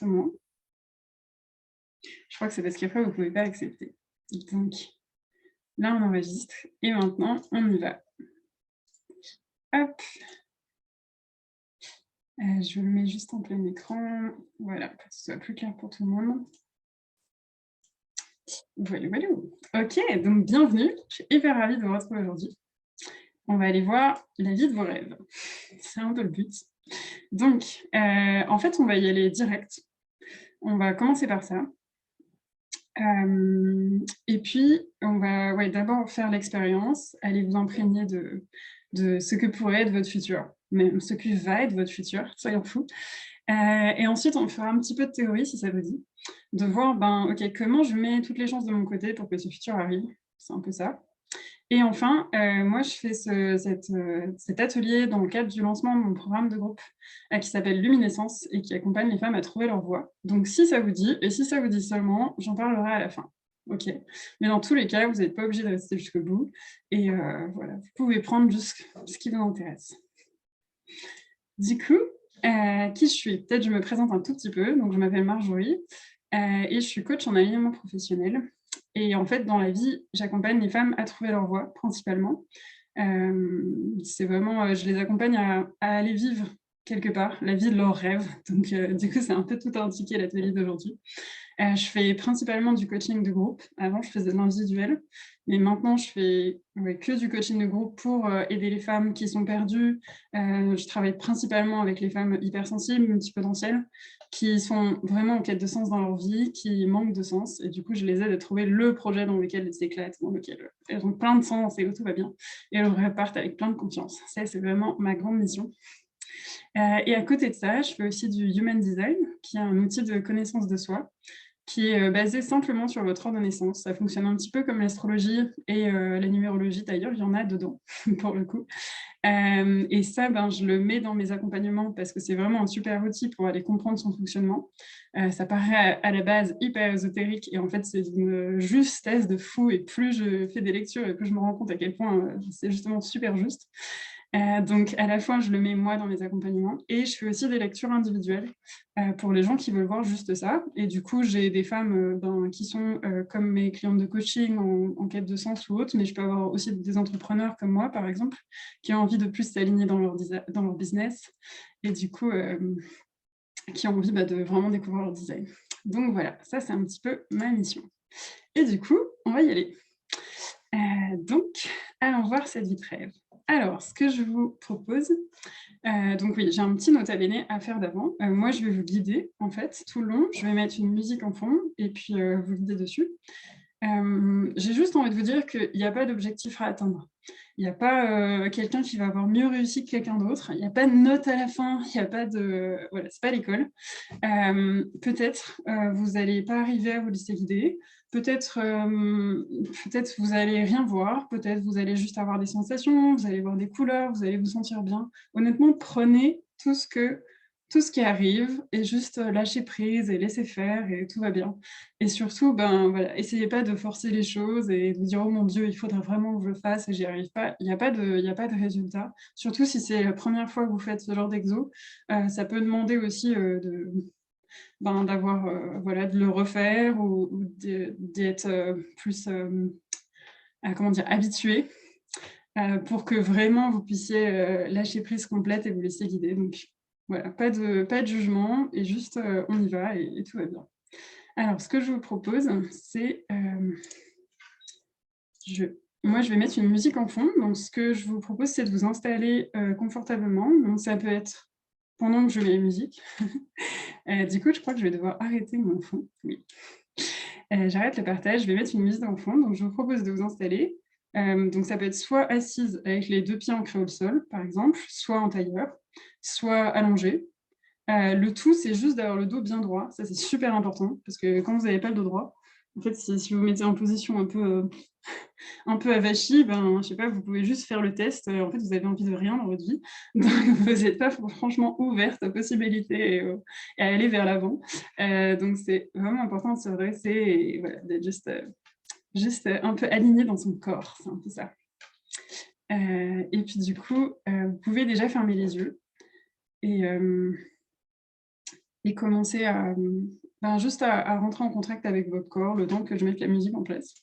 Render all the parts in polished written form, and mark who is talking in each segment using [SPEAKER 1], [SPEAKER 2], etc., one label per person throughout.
[SPEAKER 1] l'enregistrement. Je crois que c'est parce qu'après, vous ne pouvez pas accepter. Donc, là, on enregistre et maintenant, on y va. Hop. Je le mets juste en plein écran. Voilà, pour que ce soit plus clair pour tout le monde. Voilà, voilà. Ok, donc bienvenue. Je suis hyper ravie de vous retrouver aujourd'hui. On va aller voir la vie de vos rêves. C'est un peu le but. Donc, en fait, on va y aller direct. On va commencer par ça. Et puis, on va d'abord faire l'expérience, aller vous imprégner de ce que pourrait être votre futur, même ce que va être votre futur, soyons fous. Et ensuite, on fera un petit peu de théorie, si ça vous dit, de voir, ok, comment je mets toutes les chances de mon côté pour que ce futur arrive. C'est un peu ça. Et enfin, moi, je fais cet atelier dans le cadre du lancement de mon programme de groupe qui s'appelle Luminescence et qui accompagne les femmes à trouver leur voie. Donc, si ça vous dit, et si ça vous dit seulement, j'en parlerai à la fin. Ok. Mais dans tous les cas, vous n'êtes pas obligé de rester jusqu'au bout. Et voilà, vous pouvez prendre juste ce qui vous intéresse. Du coup, qui je suis? Peut-être je me présente un tout petit peu. Donc, je m'appelle Marjorie et je suis coach en alignement professionnel. Et en fait, dans la vie, j'accompagne les femmes à trouver leur voie, principalement. C'est vraiment, je les accompagne à aller vivre quelque part la vie de leurs rêves. Donc, du coup, c'est un peu tout indiqué l'atelier d'aujourd'hui. Je fais principalement du coaching de groupe. Avant, je faisais de l'individuel, mais maintenant, je fais que du coaching de groupe pour aider les femmes qui sont perdues. Je travaille principalement avec les femmes hypersensibles, multipotentielles, qui sont vraiment en quête de sens dans leur vie, qui manquent de sens. Et du coup, je les aide à trouver le projet dans lequel elles s'éclatent, dans lequel elles ont plein de sens et où tout va bien. Et elles repartent avec plein de confiance. Ça, c'est vraiment ma grande mission. Et à côté de ça, je fais aussi du Human Design, qui est un outil de connaissance de soi, qui est basé simplement sur votre ordre de naissance. Ça fonctionne un petit peu comme l'astrologie et la numérologie, d'ailleurs, il y en a dedans, pour le coup. Et ça, je le mets dans mes accompagnements parce que c'est vraiment un super outil pour aller comprendre son fonctionnement. Ça paraît à la base hyper ésotérique et en fait, c'est une justesse de fou. Et plus je fais des lectures et plus je me rends compte à quel point c'est justement super juste. Donc, à la fois, je le mets moi dans mes accompagnements et je fais aussi des lectures individuelles pour les gens qui veulent voir juste ça. Et du coup, j'ai des femmes qui sont comme mes clientes de coaching en quête de sens ou autre, mais je peux avoir aussi des entrepreneurs comme moi, par exemple, qui ont envie de plus s'aligner dans leur business et du coup, qui ont envie de vraiment découvrir leur design. Donc voilà, ça, c'est un petit peu ma mission. Et du coup, on va y aller. Donc, allons voir cette vie de rêve. Alors, ce que je vous propose, donc oui, j'ai un petit nota bene à faire d'avant. Moi, je vais vous guider, en fait, tout le long. Je vais mettre une musique en fond et puis vous guider dessus. J'ai juste envie de vous dire qu'il n'y a pas d'objectif à atteindre. Il n'y a pas quelqu'un qui va avoir mieux réussi que quelqu'un d'autre. Il n'y a pas de note à la fin. Il n'y a pas de... Voilà, c'est pas l'école. Peut-être vous n'allez pas arriver à vous laisser guider. Peut-être vous allez rien voir. Peut-être vous allez juste avoir des sensations. Vous allez voir des couleurs. Vous allez vous sentir bien. Honnêtement, prenez tout ce qui arrive et juste lâcher prise et laisser faire et tout va bien. Et surtout, voilà, essayez pas de forcer les choses et de vous dire « Oh mon Dieu, il faudrait vraiment que je le fasse et j'y arrive pas ». Il n'y a pas de résultat. Surtout si c'est la première fois que vous faites ce genre d'exo, ça peut demander aussi d'avoir, voilà, de le refaire ou d'être plus comment dire, habitué pour que vraiment vous puissiez lâcher prise complète et vous laisser guider. Donc voilà, pas de jugement et juste on y va et tout va bien. Alors, ce que je vous propose, c'est... moi, je vais mettre une musique en fond. Donc, ce que je vous propose, c'est de vous installer confortablement. Donc, ça peut être pendant que je mets la musique. Du coup, je crois que je vais devoir arrêter mon fond. Oui. J'arrête le partage. Je vais mettre une musique en fond. Donc, je vous propose de vous installer. Donc, ça peut être soit assise avec les 2 pieds ancrés au sol, par exemple, soit en tailleur, soit allongée. Le tout, c'est juste d'avoir le dos bien droit. Ça, c'est super important parce que quand vous n'avez pas le dos droit, en fait, si vous mettez en position un peu avachie, je sais pas, vous pouvez juste faire le test. En fait, vous avez envie de rien dans votre vie. Donc, vous n'êtes pas franchement ouverte aux possibilités et à aller vers l'avant. Donc, c'est vraiment important de se redresser et voilà, d'être juste un peu aligné dans son corps. C'est un peu ça. Et puis, du coup, vous pouvez déjà fermer les yeux. et commencer à, juste à rentrer en contact avec votre corps, le temps que je mette la musique en place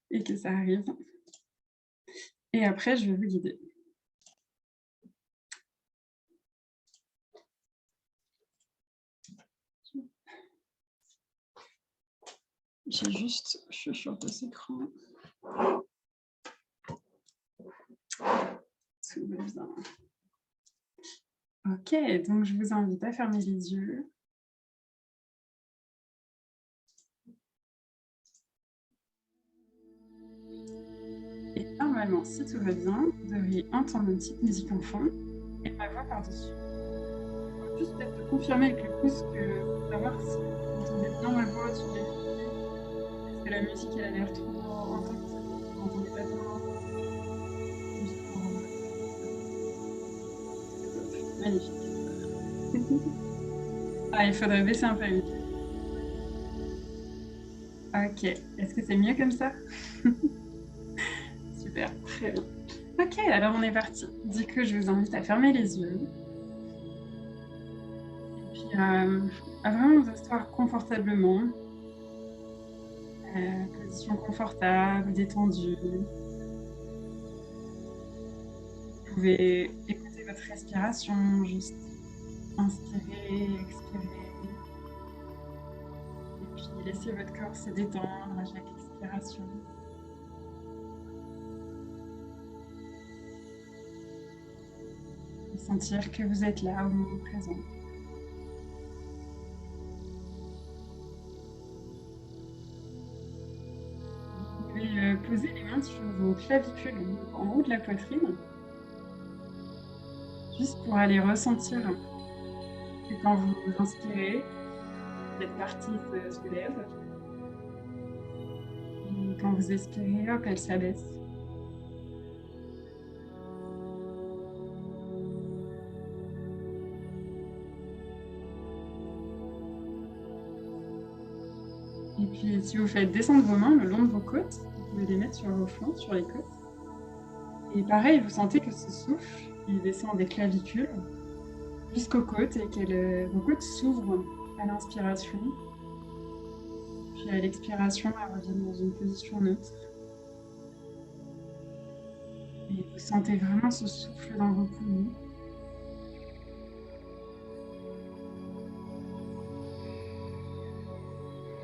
[SPEAKER 1] et que ça arrive et après je vais vous guider. J'ai juste chuchoté cet écran. Tout va bien. OK, donc je vous invite à fermer les yeux. Et normalement, si tout va bien, vous devriez entendre une petite musique en fond et ma voix par-dessus. Juste peut-être confirmer avec le pouce pour savoir si vous entendez bien ma voix sur les parce que la musique elle a l'air trop intense. Vous n'entendez pas bien. Magnifique. Ah, il faudrait baisser un peu. Ok, est-ce que c'est mieux comme ça? Super, très bien. Ok, alors on est parti. Du coup, je vous invite à fermer les yeux. Et puis à vraiment vous asseoir confortablement. Position confortable, détendue. Vous pouvez écouter votre respiration, juste inspirer, expirer. Et puis laissez votre corps se détendre à chaque expiration. Et sentir que vous êtes là au moment présent. Vous pouvez poser les mains sur vos clavicules en haut de la poitrine, juste pour aller ressentir que quand vous inspirez, cette partie se soulève. Et quand vous expirez, hop, elle s'abaisse. Et puis, si vous faites descendre vos mains le long de vos côtes, vous pouvez les mettre sur vos flancs, sur les côtes. Et pareil, vous sentez que ce souffle, il descend des clavicules jusqu'aux côtes et que vos côtes s'ouvrent à l'inspiration. Puis à l'expiration, elles reviennent dans une position neutre. Et vous sentez vraiment ce souffle dans vos poumons.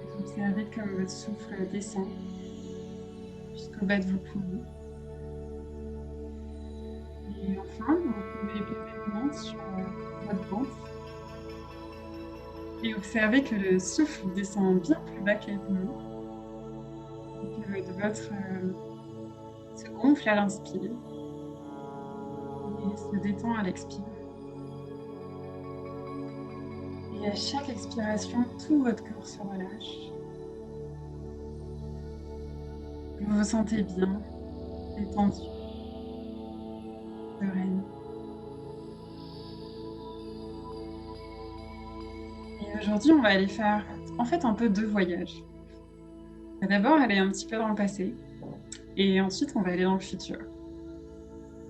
[SPEAKER 1] Vous observez comme votre souffle descend jusqu'au bas de vos poumons. Et enfin, vous pouvez poser vos mains sur votre ventre et observez que le souffle descend bien plus bas que les poumons. Et que votre se gonfle à l'inspire et se détend à l'expire. Et à chaque expiration, tout votre corps se relâche. Vous vous sentez bien, détendu, sereine. Et aujourd'hui, on va aller faire en fait un peu deux voyages. On va d'abord aller un petit peu dans le passé et ensuite on va aller dans le futur.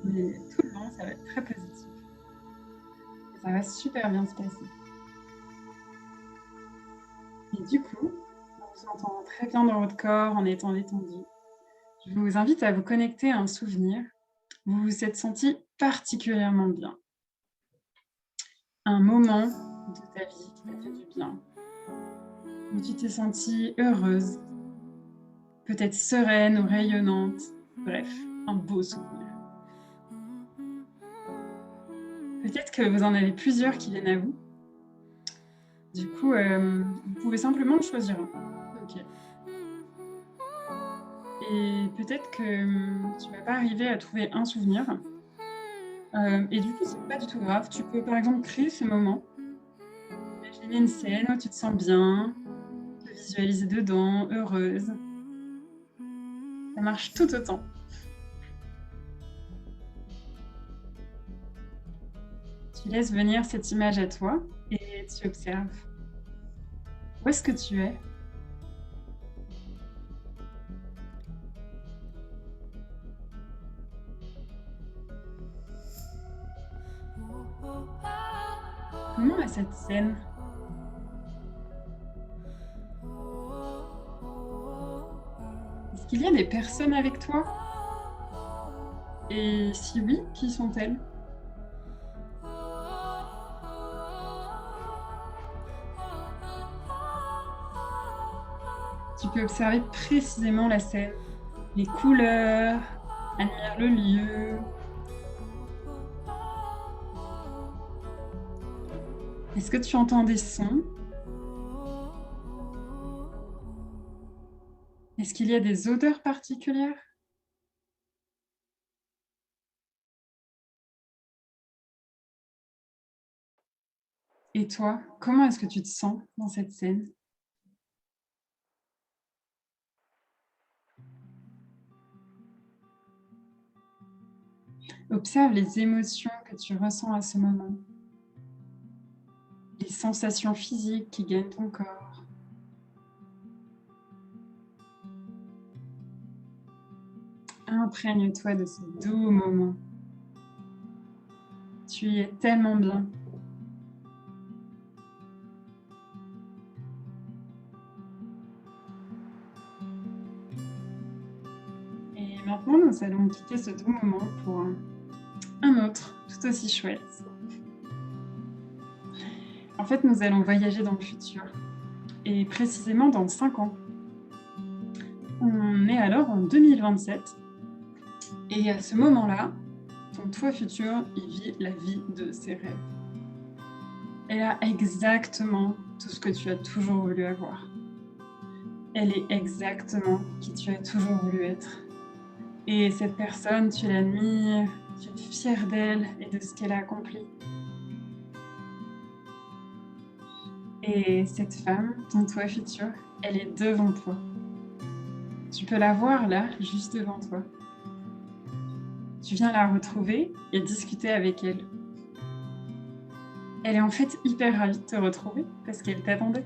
[SPEAKER 1] Mais tout le long, ça va être très positif. Et ça va super bien se passer. Et du coup, en vous sentant très bien dans votre corps, en étant détendu, je vous invite à vous connecter à un souvenir où vous vous êtes senti particulièrement bien. Un moment de ta vie qui t'a fait du bien, où tu t'es sentie heureuse, peut-être sereine ou rayonnante, bref, un beau souvenir. Peut-être que vous en avez plusieurs qui viennent à vous. Du coup, vous pouvez simplement en choisir un. Ok. Et peut-être que tu vas pas arriver à trouver un souvenir. Et du coup, c'est pas du tout grave. Tu peux par exemple créer ce moment. Imaginer une scène où tu te sens bien, te visualiser dedans, heureuse. Ça marche tout autant. Tu laisses venir cette image à toi et tu observes. Où est-ce que tu es? Comment est cette scène? qu'il y a des personnes avec toi? Et si oui, qui sont-elles? Tu peux observer précisément la scène, les couleurs, admire le lieu. Est-ce que tu entends des sons? Est-ce qu'il y a des odeurs particulières? Et toi, comment est-ce que tu te sens dans cette scène? Observe les émotions que tu ressens à ce moment, les sensations physiques qui gagnent ton corps. Imprègne-toi de ce doux moment. Tu y es tellement bien. Et maintenant, nous allons quitter ce doux moment pour un autre, tout aussi chouette. En fait, nous allons voyager dans le futur, et précisément dans 5 ans. On est alors en 2027, et à ce moment-là, ton toi futur, il vit la vie de ses rêves. Elle a exactement tout ce que tu as toujours voulu avoir. Elle est exactement qui tu as toujours voulu être. Et cette personne, tu l'admires, tu es fière d'elle et de ce qu'elle a accompli. Et cette femme, ton toi futur, elle est devant toi. Tu peux la voir là, juste devant toi. Tu viens la retrouver et discuter avec elle. Elle est en fait hyper ravie de te retrouver parce qu'elle t'attendait.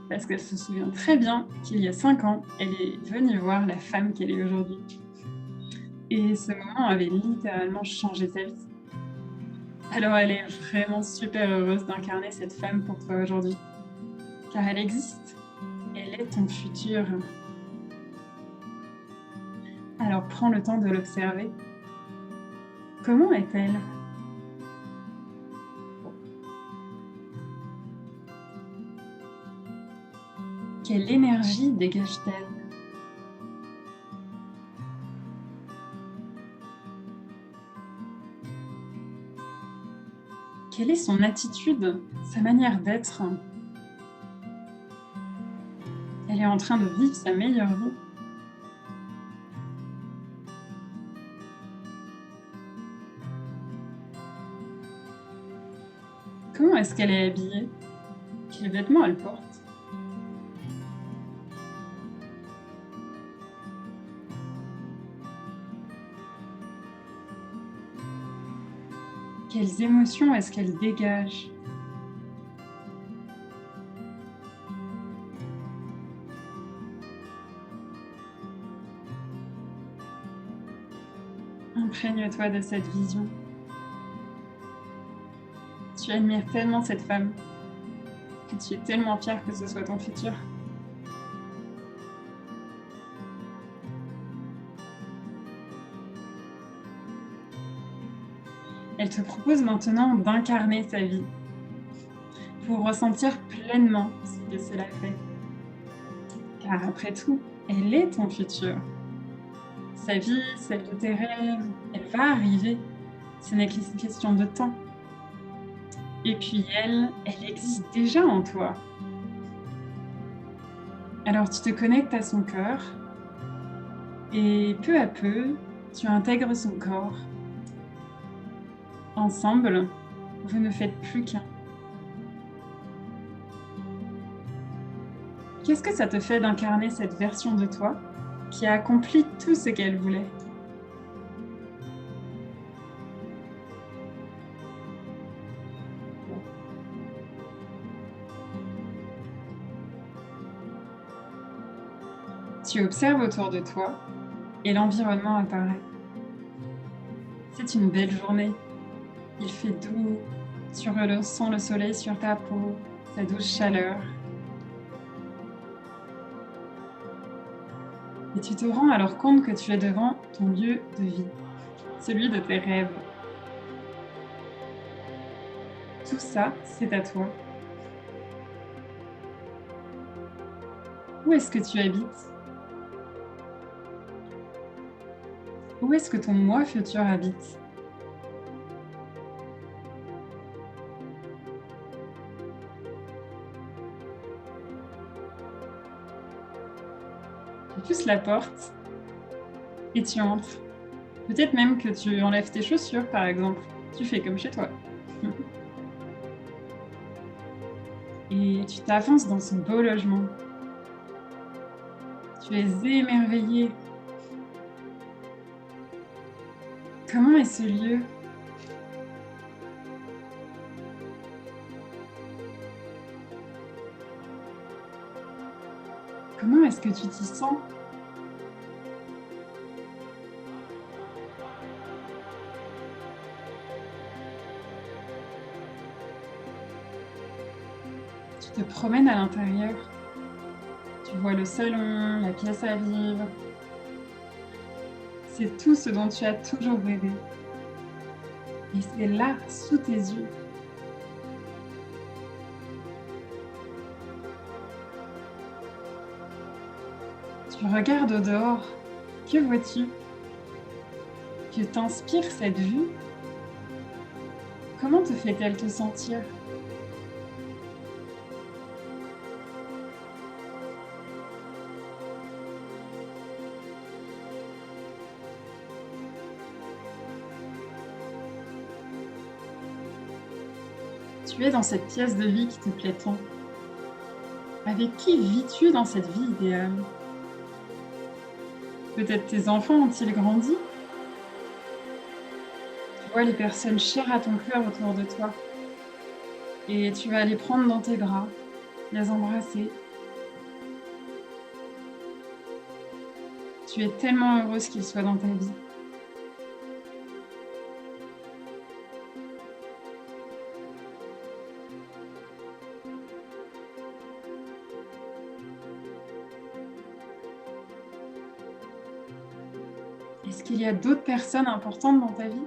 [SPEAKER 1] Parce qu'elle se souvient très bien qu'il y a 5 ans, elle est venue voir la femme qu'elle est aujourd'hui. Et ce moment avait littéralement changé sa vie. Alors elle est vraiment super heureuse d'incarner cette femme pour toi aujourd'hui. Car elle existe. Elle est ton futur. Alors prends le temps de l'observer. Comment est-elle? Quelle énergie dégage-t-elle? Quelle est son attitude, sa manière d'être? Elle est en train de vivre sa meilleure vie. Comment est-ce qu'elle est habillée? Quels vêtements elle porte? Quelles émotions est-ce qu'elle dégage? Imprègne-toi de cette vision. Tu admires tellement cette femme que tu es tellement fière que ce soit ton futur. Elle te propose maintenant d'incarner sa vie pour ressentir pleinement ce que cela fait. Car après tout, elle est ton futur. Sa vie, celle de tes rêves, elle va arriver. Ce n'est qu'une question de temps. Et puis elle existe déjà en toi. Alors tu te connectes à son cœur et peu à peu, tu intègres son corps. Ensemble, vous ne faites plus qu'un. Qu'est-ce que ça te fait d'incarner cette version de toi qui a accompli tout ce qu'elle voulait? Tu observes autour de toi et l'environnement apparaît. C'est une belle journée. Il fait doux. Tu ressens le soleil sur ta peau, sa douce chaleur. Et tu te rends alors compte que tu es devant ton lieu de vie, celui de tes rêves. Tout ça, c'est à toi. Où est-ce que tu habites? Où est-ce que ton moi futur habite? Tu pousses la porte et tu entres. Peut-être même que tu enlèves tes chaussures, par exemple. Tu fais comme chez toi. Et tu t'avances dans ce beau logement. Tu es émerveillée. Comment est ce lieu? Comment est-ce que tu t'y sens? Tu te promènes à l'intérieur. Tu vois le salon, la pièce à vivre. C'est tout ce dont tu as toujours rêvé. Et c'est là, sous tes yeux. Tu regardes au dehors. Que vois-tu? Que t'inspire cette vue? Comment te fait-elle te sentir? Tu es dans cette pièce de vie qui te plaît tant. Avec qui vis-tu dans cette vie idéale? Peut-être tes enfants ont-ils grandi? Tu vois les personnes chères à ton cœur autour de toi. Et tu vas les prendre dans tes bras, les embrasser. Tu es tellement heureuse qu'ils soient dans ta vie. Est-ce qu'il y a d'autres personnes importantes dans ta vie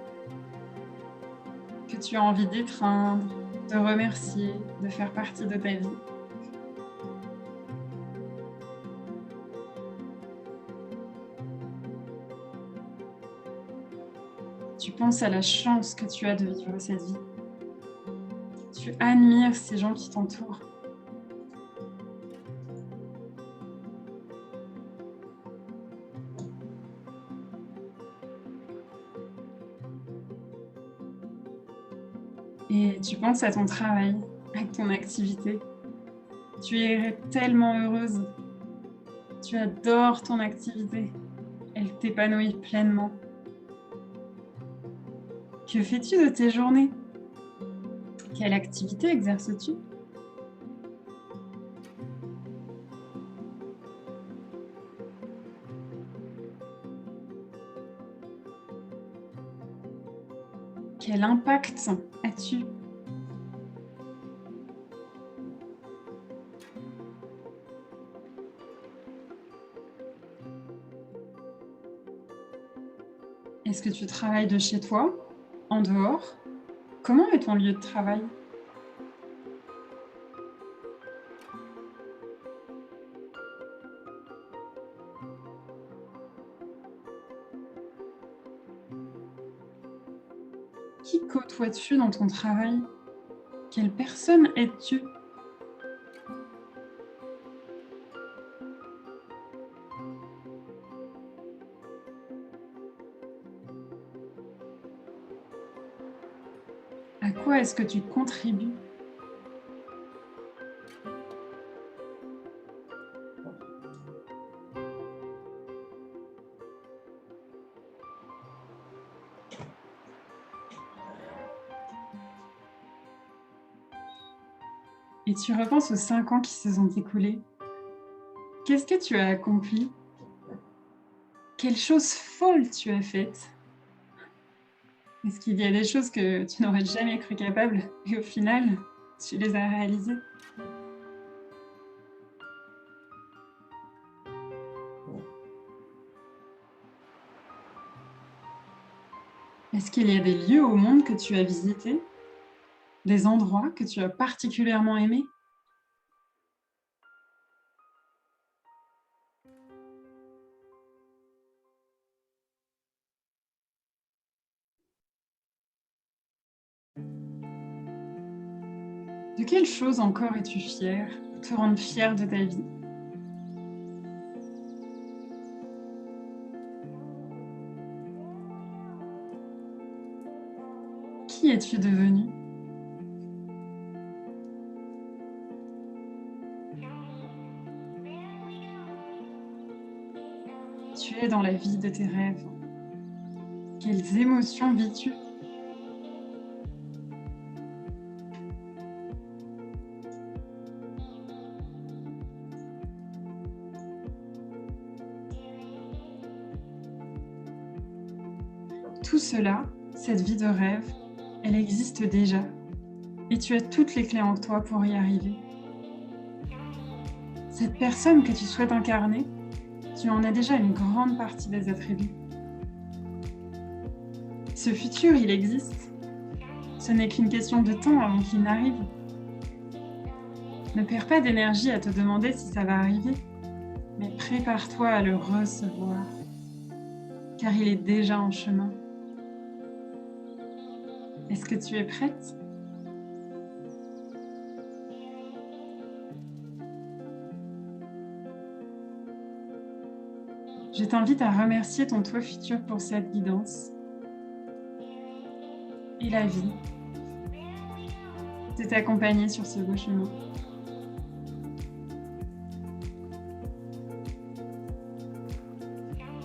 [SPEAKER 1] que tu as envie d'étreindre, de remercier, de faire partie de ta vie? Tu penses à la chance que tu as de vivre cette vie. Tu admires ces gens qui t'entourent. Et tu penses à ton travail, à ton activité. Tu es tellement heureuse. Tu adores ton activité. Elle t'épanouit pleinement. Que fais-tu de tes journées? Quelle activité exerces-tu? Quel impact as-tu? Est-ce que tu travailles de chez toi? En dehors? Comment est ton lieu de travail? Qui côtoies-tu dans ton travail? Quelle personne es-tu? À quoi est-ce que tu contribues? Et tu repenses aux 5 ans qui se sont écoulés. Qu'est-ce que tu as accompli? Quelles choses folles tu as faites? Est-ce qu'il y a des choses que tu n'aurais jamais cru capable et au final, tu les as réalisées? Est-ce qu'il y a des lieux au monde que tu as visités? Des endroits que tu as particulièrement aimés? De quelle chose encore es-tu fière pour te rendre fière de ta vie? Qui es-tu devenue? Tu es dans la vie de tes rêves. Quelles émotions vis-tu? Tout cela, cette vie de rêve, elle existe déjà. Et tu as toutes les clés en toi pour y arriver. Cette personne que tu souhaites incarner, tu en as déjà une grande partie des attributs. Ce futur, il existe. Ce n'est qu'une question de temps avant qu'il n'arrive. Ne perds pas d'énergie à te demander si ça va arriver, mais prépare-toi à le recevoir, car il est déjà en chemin. Est-ce que tu es prête? Je t'invite à remercier ton toi futur pour cette guidance et la vie de t'accompagner sur ce beau chemin.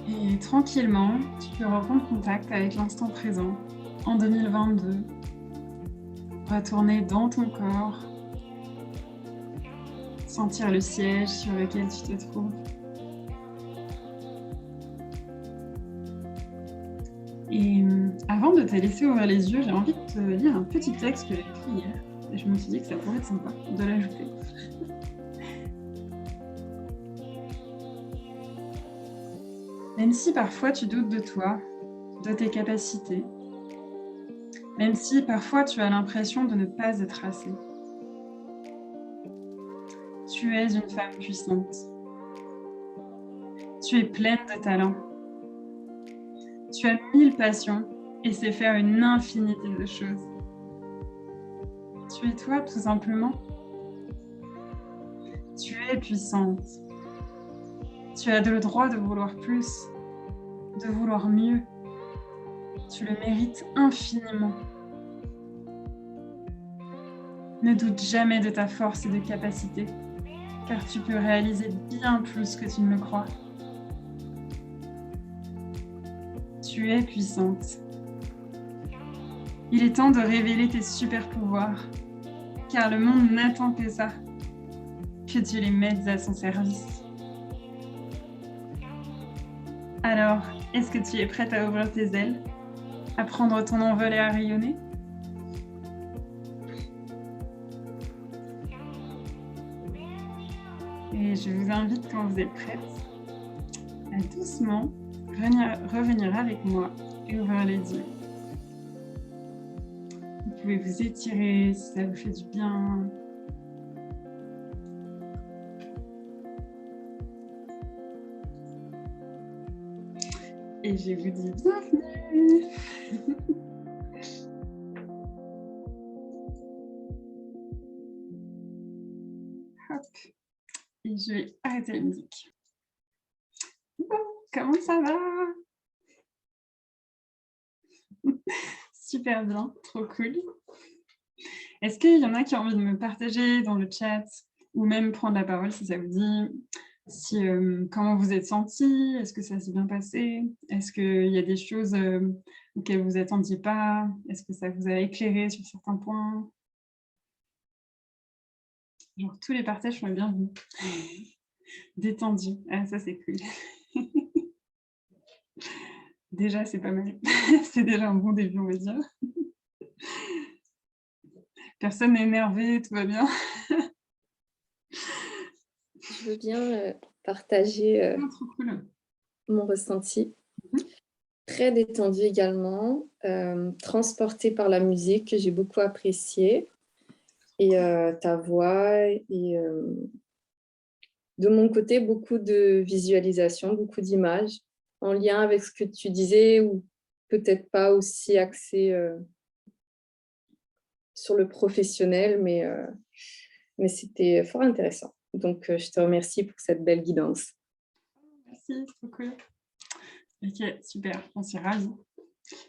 [SPEAKER 1] Et tranquillement, tu peux reprendre contact avec l'instant présent en 2022, retourner dans ton corps, sentir le siège sur lequel tu te trouves. Et avant de te laisser ouvrir les yeux, j'ai envie de te lire un petit texte que j'ai écrit hier. Et je me suis dit que ça pourrait être sympa de l'ajouter. Même si parfois tu doutes de toi, de tes capacités, même si parfois tu as l'impression de ne pas être assez, tu es une femme puissante. Tu es pleine de talent. Tu as 1000 passions et sais faire une infinité de choses. Tu es toi, tout simplement. Tu es puissante. Tu as le droit de vouloir plus, de vouloir mieux. Tu le mérites infiniment. Ne doute jamais de ta force et de capacité, car tu peux réaliser bien plus que tu ne le crois. Tu es puissante. Il est temps de révéler tes super pouvoirs, car le monde n'attend que ça, que tu les mettes à son service. Alors, est-ce que tu es prête à ouvrir tes ailes, à prendre ton envol et à rayonner? Et je vous invite, quand vous êtes prête, à doucement revenir avec moi et ouvrir les yeux. Vous pouvez vous étirer si ça vous fait du bien. Et je vous dis bienvenue. Hop. Et je vais arrêter la musique. Bon, comment ça va? Super bien, trop cool. Est-ce qu'il y en a qui ont envie de me partager dans le chat ou même prendre la parole si ça vous dit, comment vous êtes sentis? Est-ce que ça s'est bien passé? Est-ce qu'il y a des choses auxquelles vous attendiez pas? Est-ce que ça vous a éclairé sur certains points? Genre tous les partages sont les bienvenus. Détendu, ah ça c'est cool. Déjà c'est pas mal, c'est déjà un bon début on va dire. Personne n'est énervé, tout va bien?
[SPEAKER 2] Je veux bien partager
[SPEAKER 1] Ah, trop cool.
[SPEAKER 2] mon ressenti.
[SPEAKER 1] Mmh.
[SPEAKER 2] très détendue également, transportée par la musique que j'ai beaucoup appréciée et ta voix et de mon côté, beaucoup de visualisation, beaucoup d'images en lien avec ce que tu disais ou peut-être pas aussi axé sur le professionnel, mais c'était fort intéressant. Donc, je te remercie pour cette belle guidance.
[SPEAKER 1] Merci, c'est trop cool. OK, super, on s'est ravis.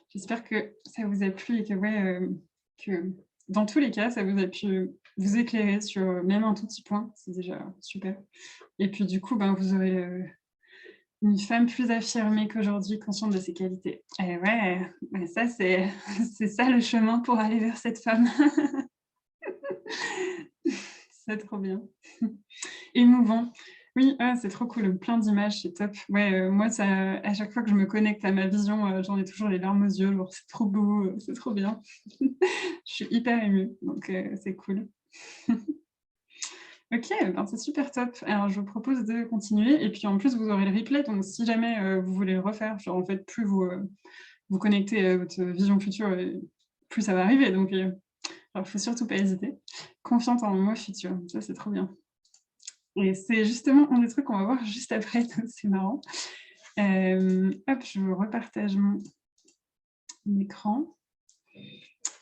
[SPEAKER 1] J'espère que ça vous a plu et que, ouais, que dans tous les cas, ça vous a pu vous éclairer sur, même un tout petit point, c'est déjà super. Et puis du coup, ben, vous aurez, une femme plus affirmée qu'aujourd'hui, consciente de ses qualités. Et ouais, bah, ça c'est c'est ça le chemin pour aller vers cette femme. C'est trop bien. Émouvant. Oui, ah, c'est trop cool, plein d'images, c'est top. Ouais, moi ça à chaque fois que je me connecte à ma vision, j'en ai toujours les larmes aux yeux, genre c'est trop beau, c'est trop bien. Je suis hyper émue, donc c'est cool. OK, ben, c'est super top. Alors je vous propose de continuer et puis en plus vous aurez le replay, donc si jamais, vous voulez le refaire, genre en fait plus vous, vous connectez à votre vision future et plus ça va arriver, donc alors faut surtout pas hésiter. Confiante en moi future, ça c'est trop bien. Et c'est justement un des trucs qu'on va voir juste après, donc c'est marrant. Hop, je repartage mon écran.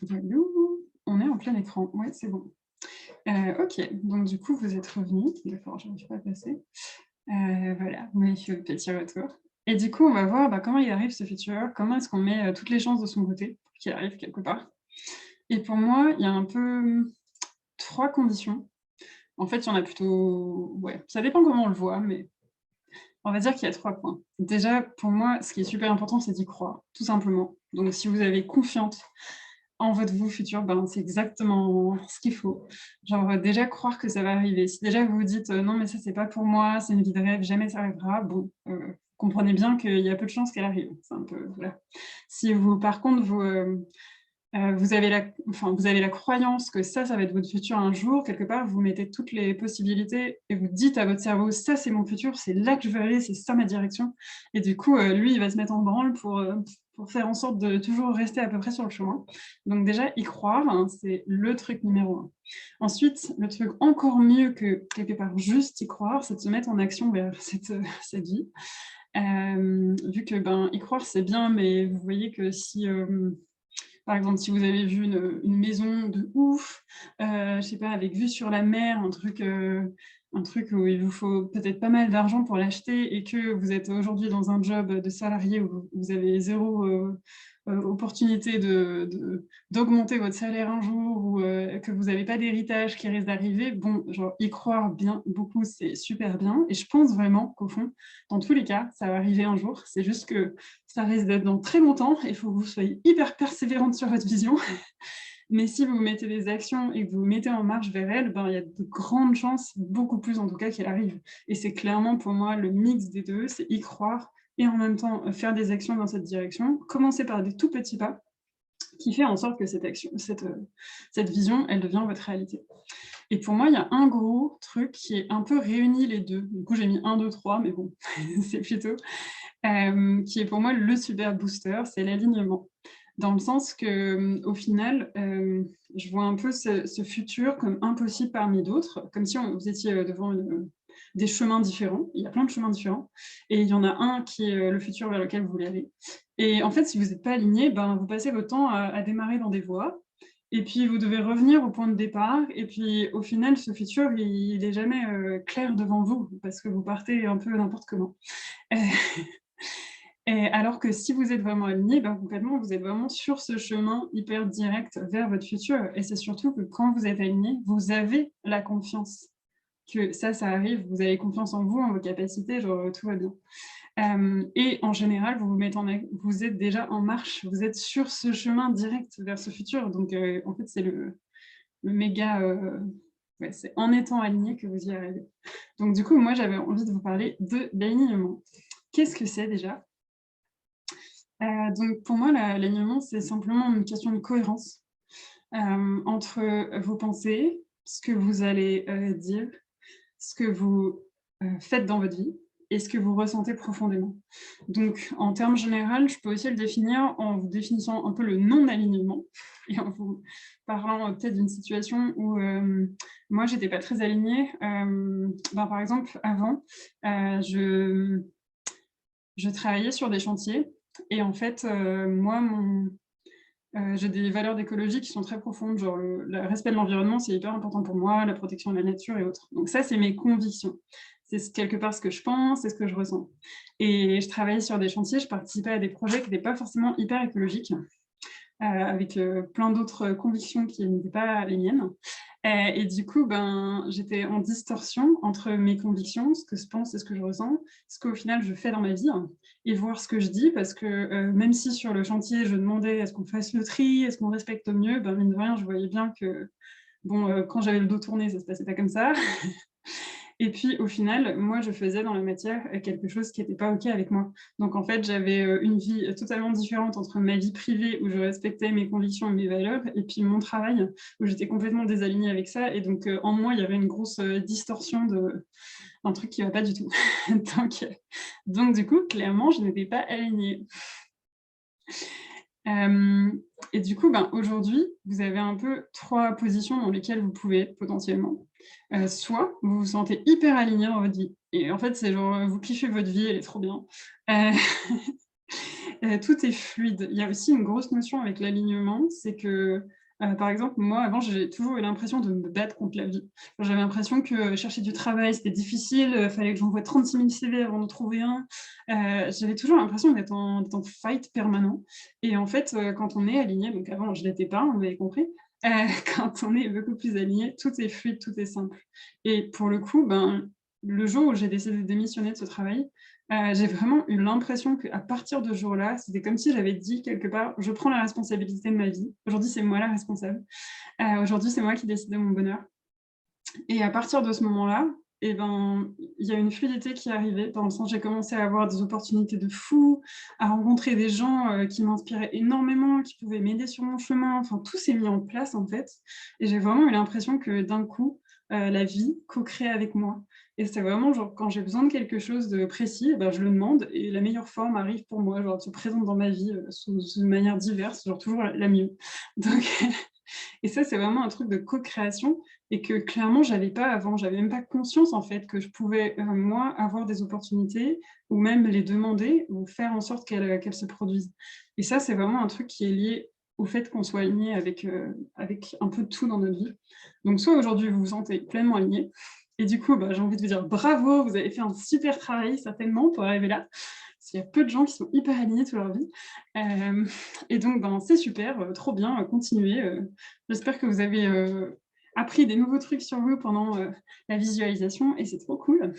[SPEAKER 1] Walou, on est en plein écran, ouais, c'est bon. OK, donc du coup, vous êtes revenus. D'accord, j'arrive pas à passer. Voilà, vous m'avez fait le petit retour. Et du coup, on va voir, bah, comment il arrive ce futur, comment est-ce qu'on met, toutes les chances de son côté pour qu'il arrive quelque part. Et pour moi, il y a un peu 3 conditions. En fait, il y en a plutôt ouais, ça dépend comment on le voit, mais on va dire qu'il y a 3 points. Déjà, pour moi, ce qui est super important, c'est d'y croire, tout simplement. Donc si vous avez confiance en votre vous futur, ben, c'est exactement ce qu'il faut. Genre, déjà croire que ça va arriver. Si déjà vous vous dites: «Non mais ça c'est pas pour moi, c'est une vie de rêve, jamais ça arrivera», bon, comprenez bien qu'il y a peu de chances qu'elle arrive. C'est un peu voilà. Si vous par contre vous, vous avez la croyance que ça va être votre futur un jour, quelque part, vous mettez toutes les possibilités et vous dites à votre cerveau: «Ça, c'est mon futur, c'est là que je veux aller, c'est ça ma direction» et du coup, lui, il va se mettre en branle pour faire en sorte de toujours rester à peu près sur le chemin. Donc déjà, y croire, hein, c'est le truc numéro 1. Ensuite, le truc encore mieux que, quelque part, juste y croire, c'est de se mettre en action vers cette vie. Vu que, ben, y croire, c'est bien, mais vous voyez que si, par exemple, si vous avez vu une maison de ouf, je sais pas, avec vue sur la mer, un truc où il vous faut peut-être pas mal d'argent pour l'acheter et que vous êtes aujourd'hui dans un job de salarié où vous avez 0, opportunité d'augmenter votre salaire un jour ou, que vous avez pas d'héritage qui risque d'arriver, bon, genre y croire bien beaucoup, c'est super bien et je pense vraiment qu'au fond, dans tous les cas, ça va arriver un jour. C'est juste que ça risque d'être dans très longtemps et il faut que vous soyez hyper persévérante sur votre vision. Mais si vous mettez des actions et que vous vous mettez en marche vers elle, ben, il y a de grandes chances, beaucoup plus en tout cas, qu'elle arrive. Et c'est clairement pour moi le mix des 2, c'est y croire et en même temps, faire des actions dans cette direction. Commencer par des tout petits pas qui fait en sorte que cette vision, elle devient votre réalité. Et pour moi, il y a un gros truc qui est un peu réuni les 2. Du coup, j'ai mis 1, 2, 3, mais bon, c'est plutôt qui est pour moi le super booster, c'est l'alignement. Dans le sens que, au final, je vois un peu ce futur comme impossible parmi d'autres, comme si vous étiez, devant des chemins différents. Il y a plein de chemins différents et il y en a un qui est, le futur vers lequel vous voulez aller et en fait, si vous n'êtes pas aligné, ben, vous passez votre temps à démarrer dans des voies et puis vous devez revenir au point de départ et puis au final, ce futur, il est jamais, clair devant vous parce que vous partez un peu n'importe comment. Et alors que si vous êtes vraiment aligné, ben, concrètement, vous êtes vraiment sur ce chemin hyper direct vers votre futur et c'est surtout que quand vous êtes aligné, vous avez la confiance que ça arrive, vous avez confiance en vous, en vos capacités, genre, tout va bien. Et en général, vous vous mettez en ac vous êtes déjà en marche, vous êtes sur ce chemin direct vers ce futur donc en fait, c'est le méga, ouais, c'est en étant aligné que vous y arrivez. Donc du coup, moi, j'avais envie de vous parler de l'alignement. Qu'est-ce que c'est déjà? Donc pour moi, l'alignement, c'est simplement une question de cohérence, entre vos pensées, ce que vous allez, dire, ce que vous, faites dans votre vie et ce que vous ressentez profondément. Donc, en termes généraux, je peux aussi le définir en vous définissant un peu le non-alignement et en vous parlant peut-être d'une situation où moi, j'étais pas très alignée. Par exemple, avant, je travaillais sur des chantiers et en fait, moi, j'ai des valeurs d'écologie qui sont très profondes, genre le respect de l'environnement, c'est hyper important pour moi, la protection de la nature et autres. Donc ça, c'est mes convictions. C'est quelque part ce que je pense, c'est ce que je ressens. Et je travaillais sur des chantiers, je participais à des projets qui n'étaient pas forcément hyper écologiques, avec plein d'autres convictions qui n'étaient pas les miennes. Et du coup, j'étais en distorsion entre mes convictions, ce que je pense et ce que je ressens, ce qu'au final je fais dans ma vie, et voir ce que je dis, parce que même si sur le chantier, je demandais est-ce qu'on fasse le tri, est-ce qu'on respecte au mieux, mine de rien, je voyais bien que, quand j'avais le dos tourné, ça se passait pas comme ça. Et puis au final, moi, je faisais dans la matière quelque chose qui n'était pas OK avec moi. Donc en fait, j'avais une vie totalement différente entre ma vie privée, où je respectais mes convictions et mes valeurs, et puis mon travail, où j'étais complètement désalignée avec ça. Et donc en moi, il y avait une grosse distorsion d'un truc qui ne va pas du tout. donc du coup, clairement, je n'étais pas alignée. Et du coup, aujourd'hui, vous avez un peu 3 positions dans lesquelles vous pouvez potentiellement. Soit vous vous sentez hyper aligné dans votre vie et en fait, c'est genre, vous kiffez votre vie, elle est trop bien. Heu, tout est fluide. Il y a aussi une grosse notion avec l'alignement, c'est que, par exemple, moi, avant, j'ai toujours eu l'impression de me battre contre la vie. J'avais l'impression que chercher du travail, c'était difficile, fallait que j'envoie 36 000 CV avant d'en trouver un. J'avais toujours l'impression d'être en fight permanent et en fait, quand on est aligné, donc avant, je l'étais pas, vous avez compris, heu, quand on est beaucoup plus aligné, tout est fluide, tout est simple et pour le coup, le jour où j'ai décidé de démissionner de ce travail, j'ai vraiment eu l'impression qu'à partir de ce jour-là, c'était comme si j'avais dit quelque part: «Je prends la responsabilité de ma vie. Aujourd'hui, c'est moi la responsable. Aujourd'hui, c'est moi qui décide de mon bonheur» et à partir de ce moment-là il y a une fluidité qui est arrivée, dans le sens j'ai commencé à avoir des opportunités de fou, à rencontrer des gens, qui m'inspiraient énormément, qui pouvaient m'aider sur mon chemin. Enfin, tout s'est mis en place, en fait et j'ai vraiment eu l'impression que d'un coup, la vie co-créait avec moi et c'est vraiment genre quand j'ai besoin de quelque chose de précis, je le demande et la meilleure forme arrive pour moi, genre elle se présente dans ma vie, sous une manière diverse, genre toujours la mieux. Donc et ça, c'est vraiment un truc de co-création et que clairement j'avais pas avant. J'avais même pas conscience en fait que je pouvais, moi, avoir des opportunités ou même les demander ou faire en sorte qu'elles se produisent. Et ça, c'est vraiment un truc qui est lié au fait qu'on soit aligné avec un peu de tout dans notre vie. Donc soit aujourd'hui vous vous sentez pleinement aligné et du coup, j'ai envie de vous dire bravo, vous avez fait un super travail certainement pour arriver là. Parce qu'il y a peu de gens qui sont hyper alignés toute leur vie. Hem et donc c'est super, trop bien, continuez, j'espère que vous avez, appris des nouveaux trucs sur vous pendant, la visualisation et c'est trop cool.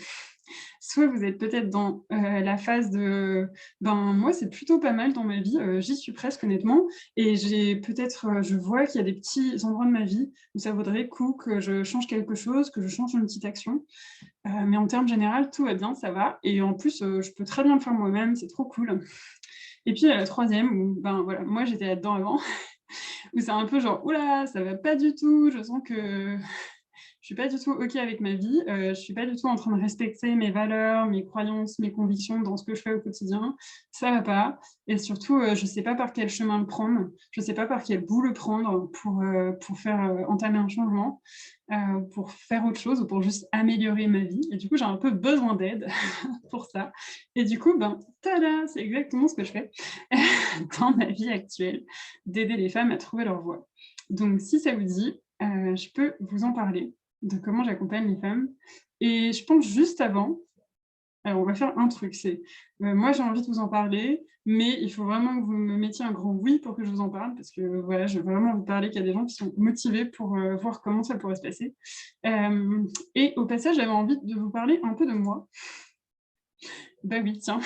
[SPEAKER 1] Soit vous êtes peut-être dans, la phase de moi, c'est plutôt pas mal dans ma vie, j'y suis presque honnêtement et j'ai peut-être, je vois qu'il y a des petits endroits de ma vie où ça vaudrait le coup que je change quelque chose, que je change une petite action. Mais en termes général, tout va bien, ça va et en plus, je peux très bien le faire moi-même, c'est trop cool. Et puis, il y a la 3e où, voilà, moi j'étais là-dedans avant, où c'est un peu genre: «Ouh là, ça va pas du tout, je sens que je suis pas du tout OK avec ma vie, je suis pas du tout en train de respecter mes valeurs, mes croyances, mes convictions dans ce que je fais au quotidien. Ça va pas et surtout, je sais pas par quel chemin le prendre, je sais pas par quel bout le prendre pour faire, entamer un changement, pour faire autre chose ou pour juste améliorer ma vie et du coup, j'ai un peu besoin d'aide pour ça et du coup, tada! C'est exactement ce que je fais dans ma vie actuelle, d'aider les femmes à trouver leur voie. Donc si ça vous dit, je peux vous en parler de comment j'accompagne les femmes et je pense juste avant, alors on va faire un truc, c'est, moi j'ai envie de vous en parler, mais il faut vraiment que vous me mettiez un grand «oui» pour que je vous en parle parce que voilà, je veux vraiment vous parler qu'il y a des gens qui sont motivés pour, voir comment ça pourrait se passer. Et au passage, j'avais envie de vous parler un peu de moi. Bah oui, tiens,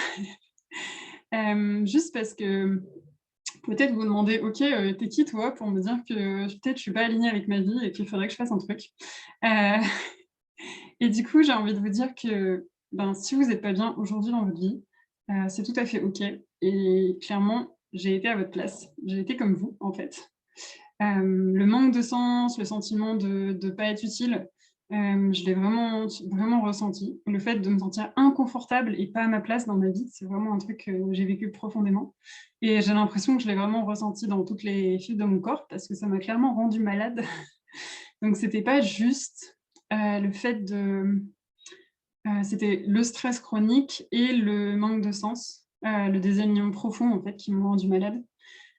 [SPEAKER 1] juste parce que peut-être vous demandez: «OK, tu qui toi pour me dire que peut-être je suis pas alignée avec ma vie et qu'il faudrait que je fasse un truc?» heu Et du coup, j'ai envie de vous dire que, si vous êtes pas bien aujourd'hui dans votre vie, c'est tout à fait OK et clairement, j'ai été à votre place. J'ai été comme vous, en fait. Le manque de sens, le sentiment de pas être utile, Je l'ai vraiment, vraiment ressenti. Le fait de me sentir inconfortable et pas à ma place dans ma vie, c'est vraiment un truc que j'ai vécu profondément. Et j'ai l'impression que je l'ai vraiment ressenti dans toutes les fibres de mon corps parce que ça m'a clairement rendue malade. Donc c'était pas juste le fait de c'était le stress chronique et le manque de sens, le désalignement profond en fait qui m'ont rendue malade.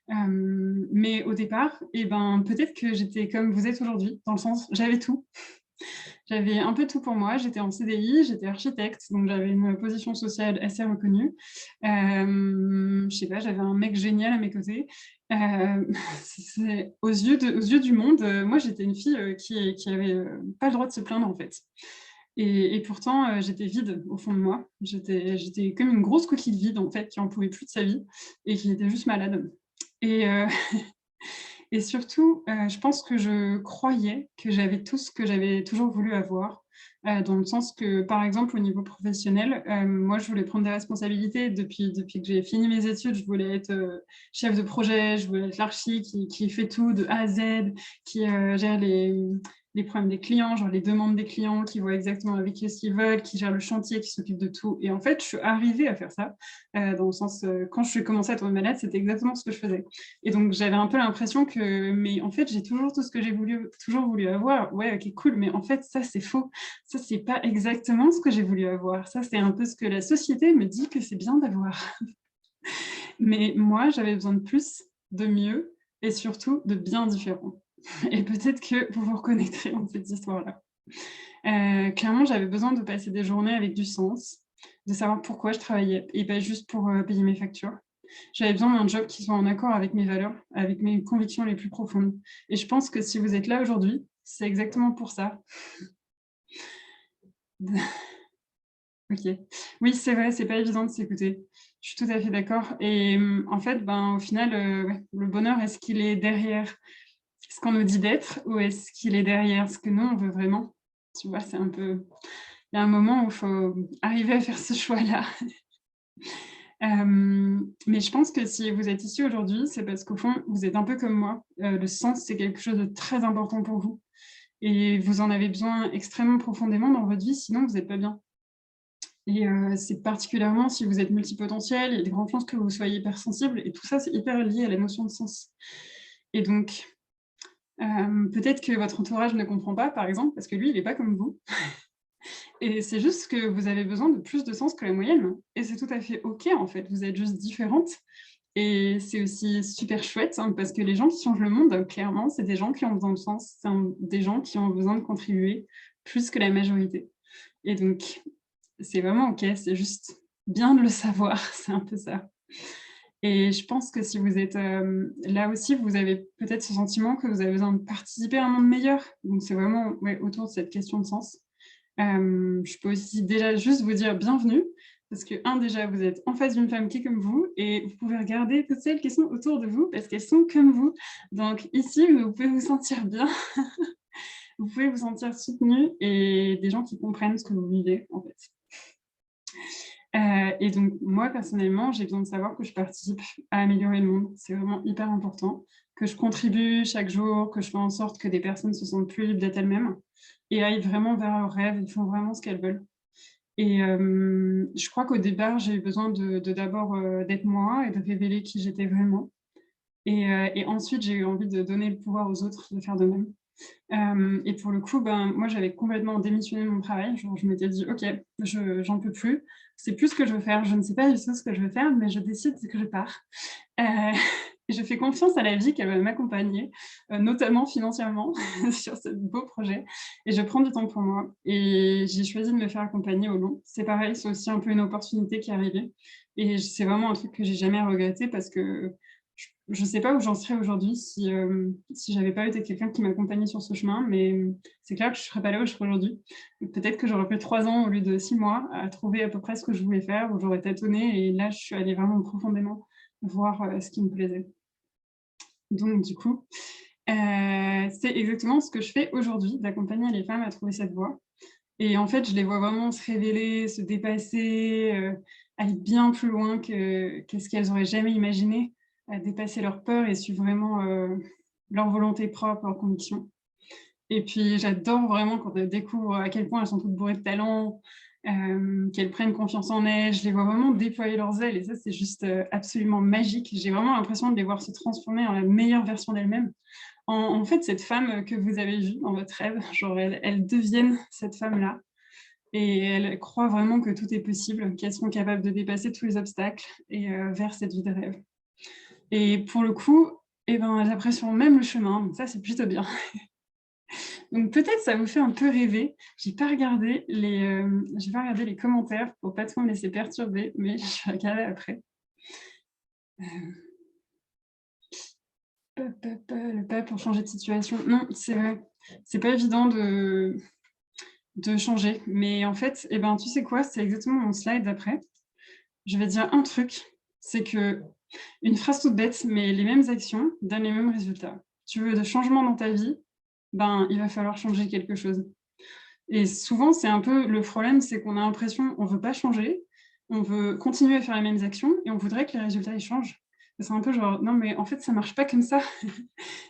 [SPEAKER 1] Mais au départ, et ben, peut-être que j'étais comme vous êtes aujourd'hui, dans le sens j'avais tout. J'avais un peu tout pour moi, j'étais en CDI, j'étais architecte, donc j'avais une position sociale assez reconnue. Je sais pas, j'avais un mec génial à mes côtés. Aux yeux du monde, moi j'étais une fille qui avait pas le droit de se plaindre en fait. Et pourtant, j'étais vide au fond de moi. J'étais comme une grosse coquille vide en fait, qui en pouvait plus de sa vie et qui était juste malade. Et et surtout, je pense que je croyais que j'avais tout ce que j'avais toujours voulu avoir, dans le sens que, par exemple, au niveau professionnel, moi, je voulais prendre des responsabilités depuis que j'ai fini mes études. Je voulais être, chef de projet, je voulais être l'archi qui fait tout de A à Z, qui, gère les problèmes des clients, genre les demandes des clients, qui voit exactement avec eux ce qu'ils veulent, qui gère le chantier, qui s'occupe de tout. Et en fait, je suis arrivée à faire ça, dans le sens, quand je suis commencée à tomber malade, c'était exactement ce que je faisais. Et donc, j'avais un peu l'impression que, mais en fait, j'ai toujours tout ce que j'ai toujours voulu avoir. Ouais, ok, cool, mais en fait, ça, c'est faux. Ça, c'est pas exactement ce que j'ai voulu avoir. Ça, c'est un peu ce que la société me dit que c'est bien d'avoir. Mais moi, j'avais besoin de plus, de mieux, et surtout de bien différent. Et peut-être que vous vous reconnaîtrez dans cette histoire-là. Clairement, j'avais besoin de passer des journées avec du sens, de savoir pourquoi je travaillais, et pas juste pour payer mes factures. J'avais besoin d'un job qui soit en accord avec mes valeurs, avec mes convictions les plus profondes. Et je pense que si vous êtes là aujourd'hui, c'est exactement pour ça. Ok. Oui, c'est vrai, c'est pas évident de s'écouter. Je suis tout à fait d'accord. Et en fait, ben, au final, ouais, le bonheur, est-ce qu'il est derrière ce qu'on nous dit d'être ou est-ce qu'il est derrière ce que nous, on veut vraiment? Tu vois, c'est un peu... Il y a un moment où il faut arriver à faire ce choix-là. Mais je pense que si vous êtes ici aujourd'hui, c'est parce qu'au fond, vous êtes un peu comme moi. Le sens, c'est quelque chose de très important pour vous et vous en avez besoin extrêmement profondément dans votre vie, sinon vous n'êtes pas bien. Et c'est particulièrement si vous êtes multipotentiel, il y a de grandes chances que vous soyez hypersensible et tout ça, c'est hyper lié à la notion de sens. Et donc, peut-être que votre entourage ne comprend pas, par exemple, parce que lui, il n'est pas comme vous. Et c'est juste que vous avez besoin de plus de sens que la moyenne. Et c'est tout à fait OK, en fait. Vous êtes juste différente. Et c'est aussi super chouette, hein, parce que les gens qui changent le monde, clairement, c'est des gens qui ont besoin de sens, c'est des gens qui ont besoin de contribuer plus que la majorité. Et donc, c'est vraiment OK, c'est juste bien de le savoir, c'est un peu ça. Et je pense que si vous êtes là aussi, vous avez peut-être ce sentiment que vous avez besoin de participer à un monde meilleur. Donc, c'est vraiment ouais, autour de cette question de sens. Je peux aussi déjà juste vous dire bienvenue, parce que, déjà, vous êtes en face d'une femme qui est comme vous, et vous pouvez regarder toutes celles qui sont autour de vous, parce qu'elles sont comme vous. Donc ici, vous pouvez vous sentir bien, vous pouvez vous sentir soutenu, et des gens qui comprennent ce que vous vivez, en fait. Et donc, moi, personnellement, j'ai besoin de savoir que je participe à améliorer le monde. C'est vraiment hyper important, que je contribue chaque jour, que je fais en sorte que des personnes se sentent plus libres d'être elles-mêmes et aillent vraiment vers leurs rêves et font vraiment ce qu'elles veulent. Et je crois qu'au départ, j'ai eu besoin de d'abord, d'être moi et de révéler qui j'étais vraiment. Et ensuite, j'ai eu envie de donner le pouvoir aux autres de faire de même. Et pour le coup, ben, moi, j'avais complètement démissionné de mon travail. Genre, je m'étais dit: «OK, j'en peux plus. C'est plus ce que je veux faire. Je ne sais pas du tout ce que je veux faire, mais je décide que je pars». Heu, je fais confiance à la vie qu'elle va m'accompagner, notamment financièrement sur ce beau projet et je prends du temps pour moi et j'ai choisi de me faire accompagner au long. C'est pareil, c'est aussi un peu une opportunité qui est arrivée et c'est vraiment un truc que j'ai jamais regretté parce que je sais pas où j'en serais aujourd'hui si j'avais pas été quelqu'un qui m'accompagnait sur ce chemin, mais c'est clair que je serais pas là où je serais aujourd'hui. Peut-être que j'aurais pris 3 ans au lieu de 6 mois à trouver à peu près ce que je voulais faire, où j'aurais tâtonné et là, je suis allée vraiment profondément voir, ce qui me plaisait. Donc du coup, c'est exactement ce que je fais aujourd'hui, d'accompagner les femmes à trouver cette voie et en fait, je les vois vraiment se révéler, se dépasser, aller bien plus loin que ce qu'elles auraient jamais imaginé, dépasser leurs peurs et suivre vraiment, leur volonté propre, leurs convictions Et puis, j'adore vraiment quand elles découvrent à quel point elles sont toutes bourrées de talent, qu'elles prennent confiance en elles. Je les vois vraiment déployer leurs ailes et ça, c'est juste absolument magique. J'ai vraiment l'impression de les voir se transformer en la meilleure version d'elles-mêmes. En fait, cette femme que vous avez vue dans votre rêve, genre elles deviennent cette femme-là et elles croient vraiment que tout est possible, qu'elles sont capables de dépasser tous les obstacles et vers cette vie de rêve. Et pour le coup, eh ben, elles apprécient même le chemin, donc ça, c'est plutôt bien. Donc peut-être ça vous fait un peu rêver. J'ai pas regardé les commentaires pour pas trop me laisser perturber, mais je vais regarder après. Le pas pour changer de situation. Non, c'est vrai. C'est pas évident de changer. Mais en fait, eh ben, tu sais quoi? C'est exactement mon slide d'après. Je vais dire un truc, c'est que une phrase toute bête, mais les mêmes actions donnent les mêmes résultats. Tu veux de changement dans ta vie, ben, il va falloir changer quelque chose. Et souvent, c'est un peu le problème, c'est qu'on a l'impression on veut pas changer, on veut continuer à faire les mêmes actions et on voudrait que les résultats, ils changent. Et c'est un peu genre: «Non, mais en fait, ça marche pas comme ça».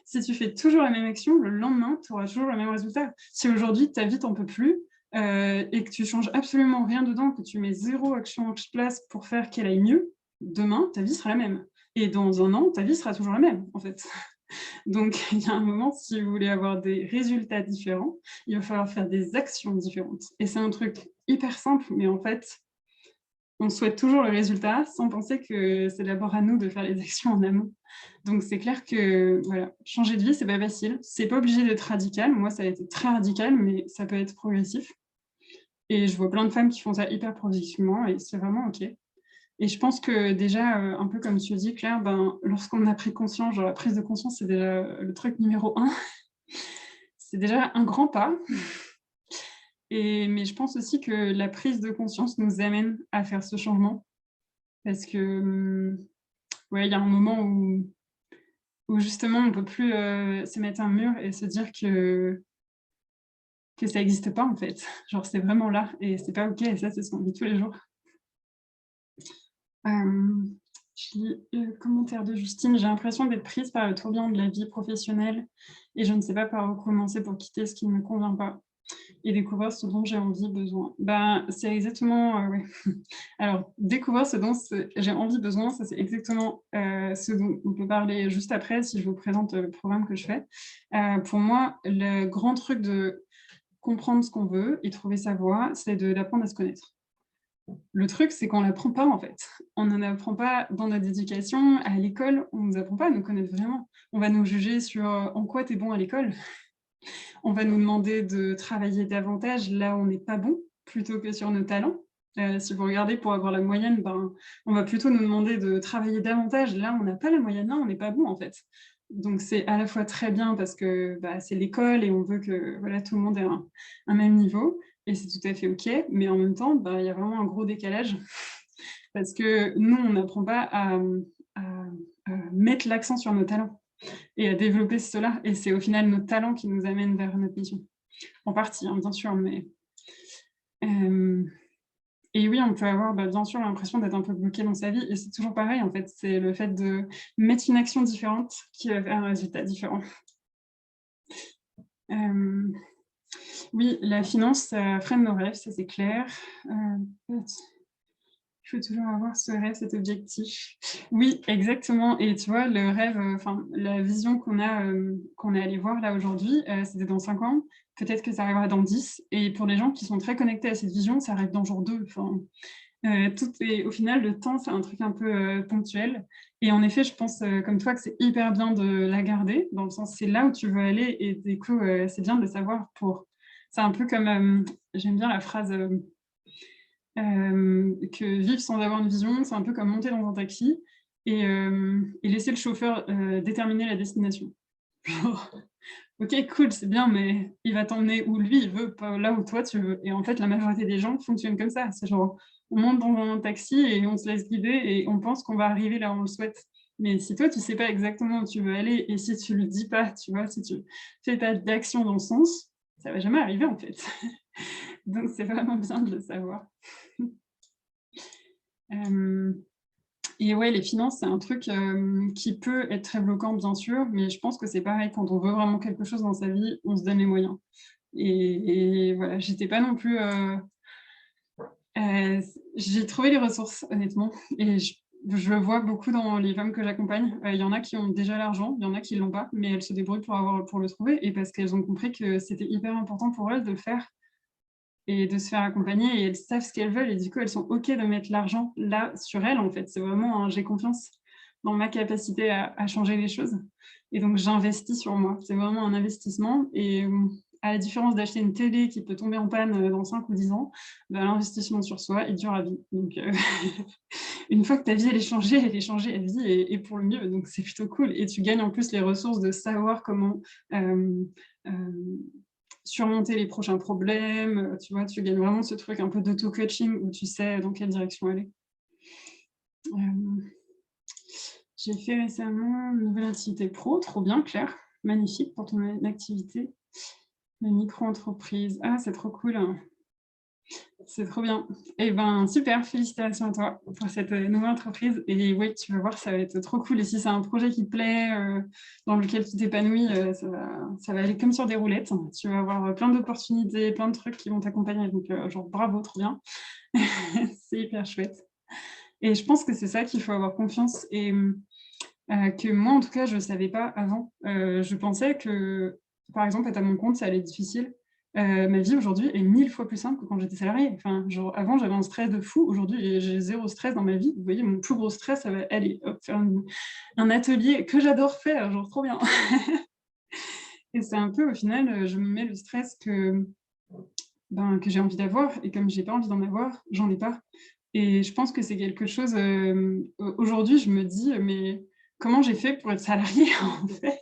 [SPEAKER 1] Si tu fais toujours la même action, le lendemain, tu auras toujours le même résultat. Si aujourd'hui, ta vie, tu en peux plus, et que tu changes absolument rien dedans, que tu mets 0 action en place pour faire qu'elle aille mieux, demain, ta vie sera la même et dans 1 an, ta vie sera toujours la même, en fait. Donc il y a un moment, si vous voulez avoir des résultats différents, il va falloir faire des actions différentes et c'est un truc hyper simple, mais en fait, on souhaite toujours le résultat sans penser que c'est d'abord à nous de faire les actions en amont. Donc c'est clair que, voilà, changer de vie, c'est pas facile. C'est pas obligé d'être radical. Moi, ça a été très radical, mais ça peut être progressif et je vois plein de femmes qui font ça hyper progressivement et c'est vraiment OK. Et je pense que déjà, un peu comme tu dis Claire, ben, lorsqu'on a pris conscience, genre la prise de conscience, c'est déjà le truc numéro 1. C'est déjà un grand pas mais je pense aussi que la prise de conscience nous amène à faire ce changement parce que, ouais, il y a un moment où justement on peut plus, se mettre un mur et se dire que ça existe pas en fait. Genre c'est vraiment là et c'est pas OK et ça, c'est ce qu'on vit tous les jours. Hem, je lis le commentaire de Justine: «J'ai l'impression d'être prise par le tourbillon de la vie professionnelle et je ne sais pas par où commencer pour quitter ce qui ne me convient pas et découvrir ce dont j'ai envie, besoin». Ben, c'est exactement, ouais. Alors, découvrir ce dont j'ai envie, besoin, ça c'est exactement, ce dont on peut parler juste après si je vous présente, le programme que je fais. Pour moi, le grand truc de comprendre ce qu'on veut et trouver sa voie, c'est d'apprendre à se connaître. Le truc, c'est qu'on l'apprend pas, en fait. On n'en apprend pas dans notre éducation, à l'école, on nous apprend pas à nous connaître vraiment. On va nous juger sur, en quoi tu es bon à l'école. On va nous demander de travailler davantage là où on n'est pas bon, plutôt que sur nos talents. Si vous regardez pour avoir la moyenne, ben, on va plutôt nous demander de travailler davantage là où on n'a pas la moyenne, là où on n'est pas bon, en fait. Donc c'est à la fois très bien parce que, bah, c'est l'école et on veut que, voilà, tout le monde ait un même niveau et c'est tout à fait OK, mais en même temps, bah, il y a vraiment un gros décalage parce que nous, on n'apprend pas à mettre l'accent sur nos talents et à développer cela et c'est au final nos talents qui nous amènent vers notre mission. En partie, hein, bien sûr, mais hem et oui, on peut avoir, bah, bien sûr, l'impression d'être un peu bloqué dans sa vie et c'est toujours pareil, en fait. C'est le fait de mettre une action différente qui va faire un résultat différent. Hem, oui, la finance, ça freine nos rêves, ça c'est clair. Heu, il faut toujours avoir ce rêve, cet objectif. Oui, exactement et tu vois, le rêve, enfin, la vision qu'on est allé voir là aujourd'hui, c'était dans 5 ans. Peut-être que ça arrivera dans 10 et pour les gens qui sont très connectés à cette vision, ça arrive dans jour 2. Enfin, tout est au final, le temps, c'est un truc un peu, ponctuel et en effet, je pense, comme toi, que c'est hyper bien de la garder, dans le sens, c'est là où tu veux aller et du coup, c'est bien de le savoir pour c'est un peu comme, j'aime bien la phrase, que vivre sans avoir une vision, c'est un peu comme monter dans un taxi et laisser le chauffeur, déterminer la destination. Genre, OK, cool, c'est bien, mais il va t'emmener où lui, il veut, pas là où toi tu veux et en fait, la majorité des gens fonctionnent comme ça. C'est genre, on monte dans un taxi et on se laisse guider et on pense qu'on va arriver là où on le souhaite. Mais si toi, tu sais pas exactement où tu veux aller et si tu le dis pas, tu vois, si tu fais pas d'action dans ce sens, ça va jamais arriver, en fait. Donc c'est vraiment bien de le savoir. Hem Et ouais, les finances, c'est un truc qui peut être très bloquant, bien sûr, mais je pense que c'est pareil, quand on veut vraiment quelque chose dans sa vie, on se donne les moyens. Et voilà, j'étais pas non plus... j'ai trouvé les ressources, honnêtement, et je le vois beaucoup dans les femmes que j'accompagne. Il y en a qui ont déjà l'argent, il y en a qui l'ont pas, mais elles se débrouillent pour le trouver, et parce qu'elles ont compris que c'était hyper important pour elles de le faire et de se faire accompagner, et elles savent ce qu'elles veulent, et du coup, elles sont OK de mettre l'argent là, sur elles, en fait. C'est vraiment un j'ai confiance dans ma capacité à changer les choses, et donc j'investis sur moi. C'est vraiment un investissement, et à la différence d'acheter une télé qui peut tomber en panne, dans 5 ou 10 ans, bah, l'investissement sur soi, il dure à vie. Donc une fois que ta vie, elle est changée à vie, et pour le mieux, donc c'est plutôt cool, et tu gagnes en plus les ressources de savoir comment, hem, hem surmonter les prochains problèmes, tu vois? Tu gagnes vraiment ce truc un peu d'auto-coaching où tu sais dans quelle direction aller. Hem, j'ai fait récemment une nouvelle activité pro, trop bien, Claire, magnifique pour ton activité. La micro-entreprise, ah, c'est trop cool, hein. C'est trop bien. Et ben, super, félicitations à toi pour cette, nouvelle entreprise, et oui, tu vas voir, ça va être trop cool, et si c'est un projet qui te plaît, dans lequel tu t'épanouis, ça va aller comme sur des roulettes. Tu vas avoir, plein d'opportunités, plein de trucs qui vont t'accompagner, donc genre bravo, trop bien. C'est hyper chouette, et je pense que c'est ça qu'il faut avoir confiance, et que moi, en tout cas, je ne savais pas avant. Je pensais que, par exemple, être à mon compte, ça allait être difficile. Ma vie aujourd'hui est 1000 fois plus simple que quand j'étais salariée. Enfin, genre, avant, j'avais un stress de fou. Aujourd'hui, j'ai 0 stress dans ma vie. Vous voyez, mon plus gros stress, ça va aller, hop, faire un atelier que j'adore faire, genre trop bien. Et c'est un peu, au final, je me mets le stress que j'ai envie d'avoir, et comme j'ai pas envie d'en avoir, j'en ai pas. Et je pense que c'est quelque chose, aujourd'hui, je me dis: «Mais comment j'ai fait pour être salariée, en fait?»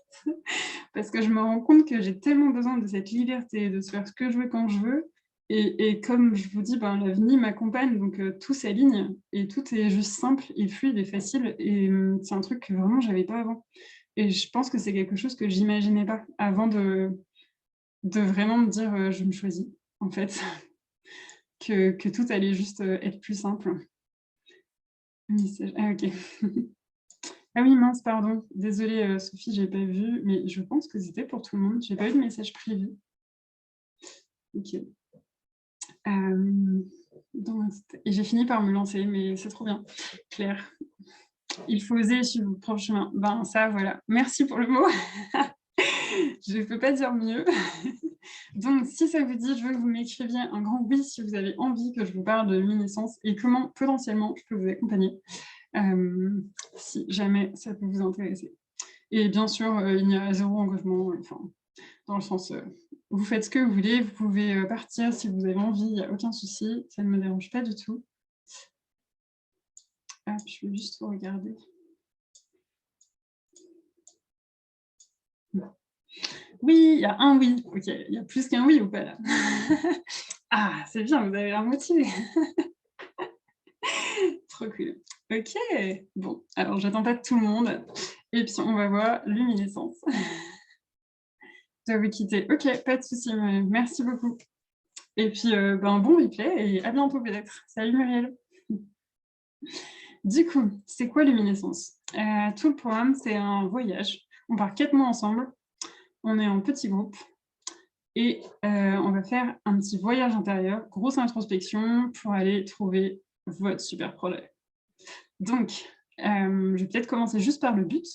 [SPEAKER 1] Parce que je me rends compte que j'ai tellement besoin de cette liberté, de se faire ce que je veux quand je veux, et comme je vous dis, ben, l'avenir m'accompagne, donc tout s'aligne, et tout est juste simple et fluide et facile, et c'est un truc que vraiment j'avais pas avant, et je pense que c'est quelque chose que j'imaginais pas avant de vraiment me dire, «Je me choisis», en fait, que tout allait juste, être plus simple. Message, ah OK. Ah oui, mince, pardon. Désolée, Sophie, j'ai pas vu, mais je pense que c'était pour tout le monde. J'ai pas eu de message privé. OK. Hem, et j'ai fini par me lancer, mais c'est trop bien. Claire, il faut oser suivre son propre chemin. Ben, ça, voilà. Merci pour le mot. Je peux pas dire mieux. Donc si ça vous dit, je veux que vous m'écriviez un grand oui si vous avez envie que je vous parle de luminescence et comment potentiellement je peux vous accompagner, si jamais ça peut vous intéresser. Et bien sûr, il n'y a zéro engagement, enfin, dans le sens, vous faites ce que vous voulez, vous pouvez, partir si vous avez envie, il y a aucun souci, ça ne me dérange pas du tout. Ah, je vais juste regarder. Oui, il y a un oui. OK, il y a plus qu'un oui ou pas là? Ah, c'est bien, vous avez l'air motivé. Trop cool. OK, bon, alors j'attends pas tout le monde, et puis on va voir luminescence. Je dois vous quitter. OK, pas de souci, merci beaucoup, et puis, ben, bon replay et à bientôt peut-être. Salut Muriel. Du coup, c'est quoi luminescence? Tout le programme, c'est un voyage. On part 4 mois ensemble, on est en petit groupe, et on va faire un petit voyage intérieur, grosse introspection pour aller trouver votre super projet. Donc, je vais peut-être commencer juste par le but.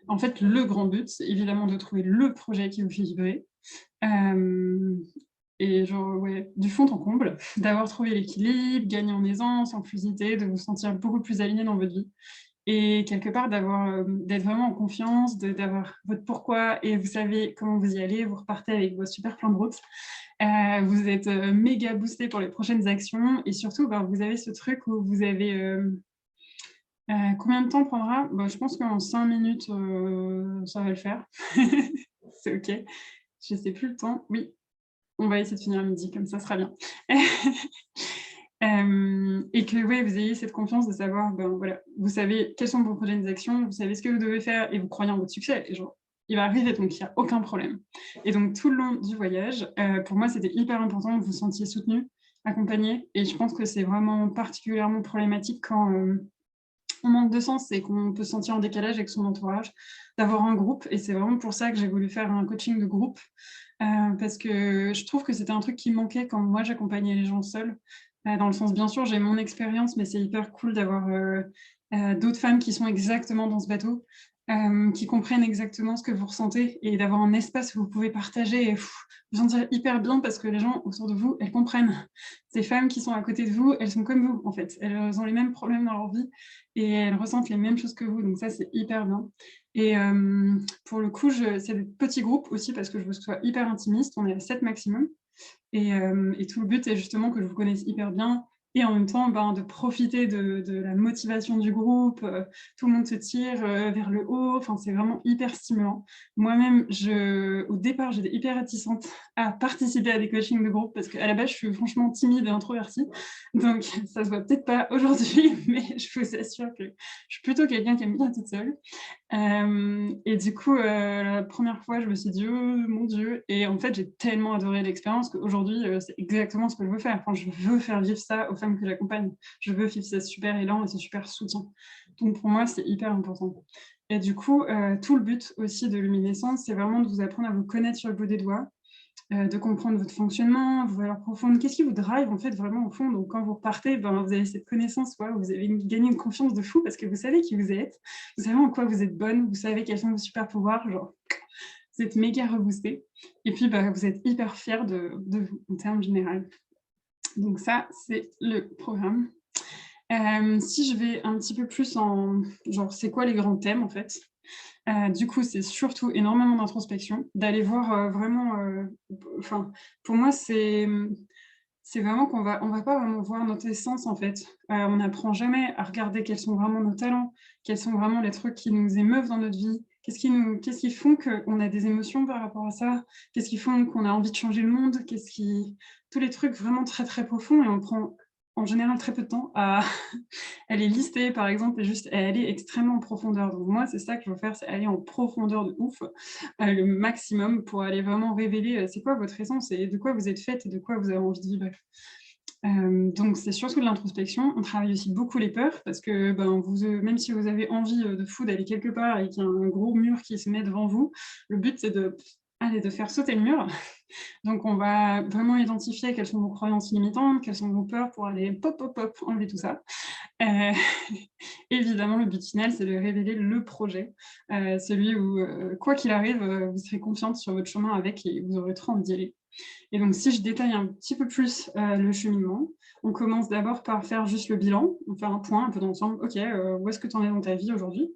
[SPEAKER 1] En fait, le grand but, c'est évidemment de trouver le projet qui vous fait vibrer. Hem Et genre, ouais, du fond en comble, d'avoir trouvé l'équilibre, gagné en aisance, en fluidité, de vous sentir beaucoup plus aligné dans votre vie, et quelque part d'être vraiment en confiance, d'avoir votre pourquoi, et vous savez comment vous y allez, vous repartez avec vos super plans de route. Vous êtes, méga boosté pour les prochaines actions, et surtout, ben, vous avez ce truc où vous avez, combien de temps prendra? Bah, je pense qu'en 5 minutes, ça va le faire. C'est OK. Je sais plus le temps. Oui, on va essayer de finir à midi, comme ça sera bien. Et que, ouais, vous ayez cette confiance de savoir, ben, voilà, vous savez quelles sont vos prochaines actions, vous savez ce que vous devez faire, et vous croyez en votre succès, et genre, il va arriver, donc il y a aucun problème. Et donc tout le long du voyage, pour moi, c'était hyper important que vous vous sentiez soutenu, accompagné, et je pense que c'est vraiment particulièrement problématique quand, on manque de sens et qu'on peut se sentir en décalage avec son entourage, d'avoir un groupe. Et c'est vraiment pour ça que j'ai voulu faire un coaching de groupe, parce que je trouve que c'était un truc qui me manquait quand moi j'accompagnais les gens seuls. Dans le sens, bien sûr, j'ai mon expérience, mais c'est hyper cool d'avoir d'autres femmes qui sont exactement dans ce bateau, qui comprennent exactement ce que vous ressentez et d'avoir un espace où vous pouvez partager et vous sentir hyper bien parce que les gens autour de vous, elles comprennent. Ces femmes qui sont à côté de vous, elles sont comme vous, en fait. Elles ont les mêmes problèmes dans leur vie et elles ressentent les mêmes choses que vous. Donc ça, c'est hyper bien. Et pour le coup, c'est des petits groupes aussi parce que je veux que ce soit hyper intimiste. On est à 7 maximum. Et tout le but est justement que je vous connaisse hyper bien et en même temps, ben, de profiter de la motivation du groupe. Tout le monde se tire vers le haut. Enfin, c'est vraiment hyper stimulant. Moi-même, au départ, j'étais hyper réticente à participer à des coachings de groupe parce qu'à la base, je suis franchement timide et introvertie. Donc, ça se voit peut-être pas aujourd'hui, mais je vous assure que je suis plutôt quelqu'un qui aime bien toute seule. Et du coup, la première fois, je me suis dit: «Oh mon Dieu» et en fait, j'ai tellement adoré l'expérience qu'aujourd'hui, c'est exactement ce que je veux faire. Enfin, je veux faire vivre ça aux femmes que j'accompagne. Je veux vivre ce super élan et ce super soutien. Donc pour moi, c'est hyper important. Et du coup, tout le but aussi de Luminescence, c'est vraiment de vous apprendre à vous connaître sur le bout des doigts, de comprendre votre fonctionnement, vos valeurs profondes. Qu'est-ce qui vous drive en fait vraiment au fond? Donc quand vous repartez, ben, vous avez cette connaissance, voilà, vous avez gagné une confiance de fou parce que vous savez qui vous êtes, vous savez en quoi vous êtes bonne, vous savez quels sont vos super pouvoirs, genre vous êtes méga reboosté et puis bah, vous êtes hyper fiers de vous en termes général. Donc ça, c'est le programme. Si je vais un petit peu plus en genre, c'est quoi les grands thèmes en fait? Du coup, c'est surtout énormément d'introspection, d'aller voir, vraiment, enfin, pour moi, c'est vraiment on va pas vraiment voir notre essence, en fait. On n'apprend jamais à regarder quels sont vraiment nos talents, quels sont vraiment les trucs qui nous émeuvent dans notre vie. Qu'est-ce qui font qu'on a des émotions par rapport à ça? Qu'est-ce qui font qu'on a envie de changer le monde? Qu'est-ce qui tous les trucs vraiment très, très profonds et on prend en général très peu de temps à elle est listée, par exemple, et juste et aller extrêmement en profondeur. Donc moi, c'est ça que je veux faire, c'est aller en profondeur de ouf, le maximum pour aller vraiment révéler, c'est quoi votre essence et de quoi vous êtes faite et de quoi vous avez envie de vivre. Donc c'est surtout de l'introspection. On travaille aussi beaucoup les peurs parce que, ben, même si vous avez envie, de fou d'aller quelque part et qu'il y a un gros mur qui se met devant vous, le but c'est de faire sauter le mur. Donc on va vraiment identifier quelles sont vos croyances limitantes, quelles sont vos peurs pour aller pop, pop, pop, enlever tout ça. Heu, évidemment, le but final, c'est de révéler le projet, celui où, quoi qu'il arrive, vous serez confiante sur votre chemin avec et vous aurez trop envie d'y aller. Et donc si je détaille un petit peu plus, le cheminement, on commence d'abord par faire juste le bilan, on fait un point un peu d'ensemble. OK, où est-ce que tu en es dans ta vie aujourd'hui?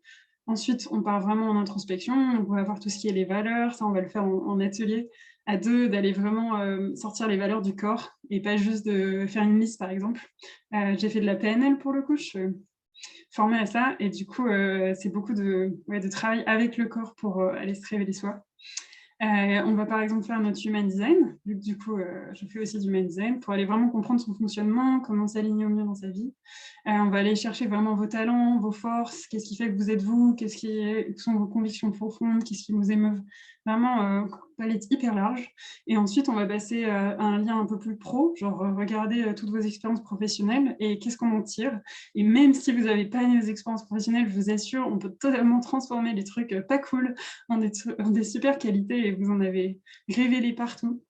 [SPEAKER 1] Ensuite, on part vraiment en introspection, on va voir tout ce qui est les valeurs, ça on va le faire en atelier à 2, d'aller vraiment, sortir les valeurs du corps et pas juste de faire une liste, par exemple. J'ai fait de la PNL pour le coup, je suis formée à ça et du coup, c'est beaucoup de ouais, de travail avec le corps pour, aller se révéler soi. On va par exemple faire notre human design, vu que du coup, je fais aussi du human design, pour aller vraiment comprendre son fonctionnement, comment s'aligner au mieux dans sa vie. On va aller chercher vraiment vos talents, vos forces, qu'est-ce qui fait que vous êtes vous, quelles sont vos convictions profondes, qu'est-ce qui vous émeut. Vraiment, palette hyper large et ensuite on va passer, à un lien un peu plus pro, genre, regarder, toutes vos expériences professionnelles et qu'est-ce qu'on en tire et même si vous n'avez pas les expériences professionnelles, je vous assure, on peut totalement transformer les trucs, pas cool en des super qualités et vous en avez révélé partout.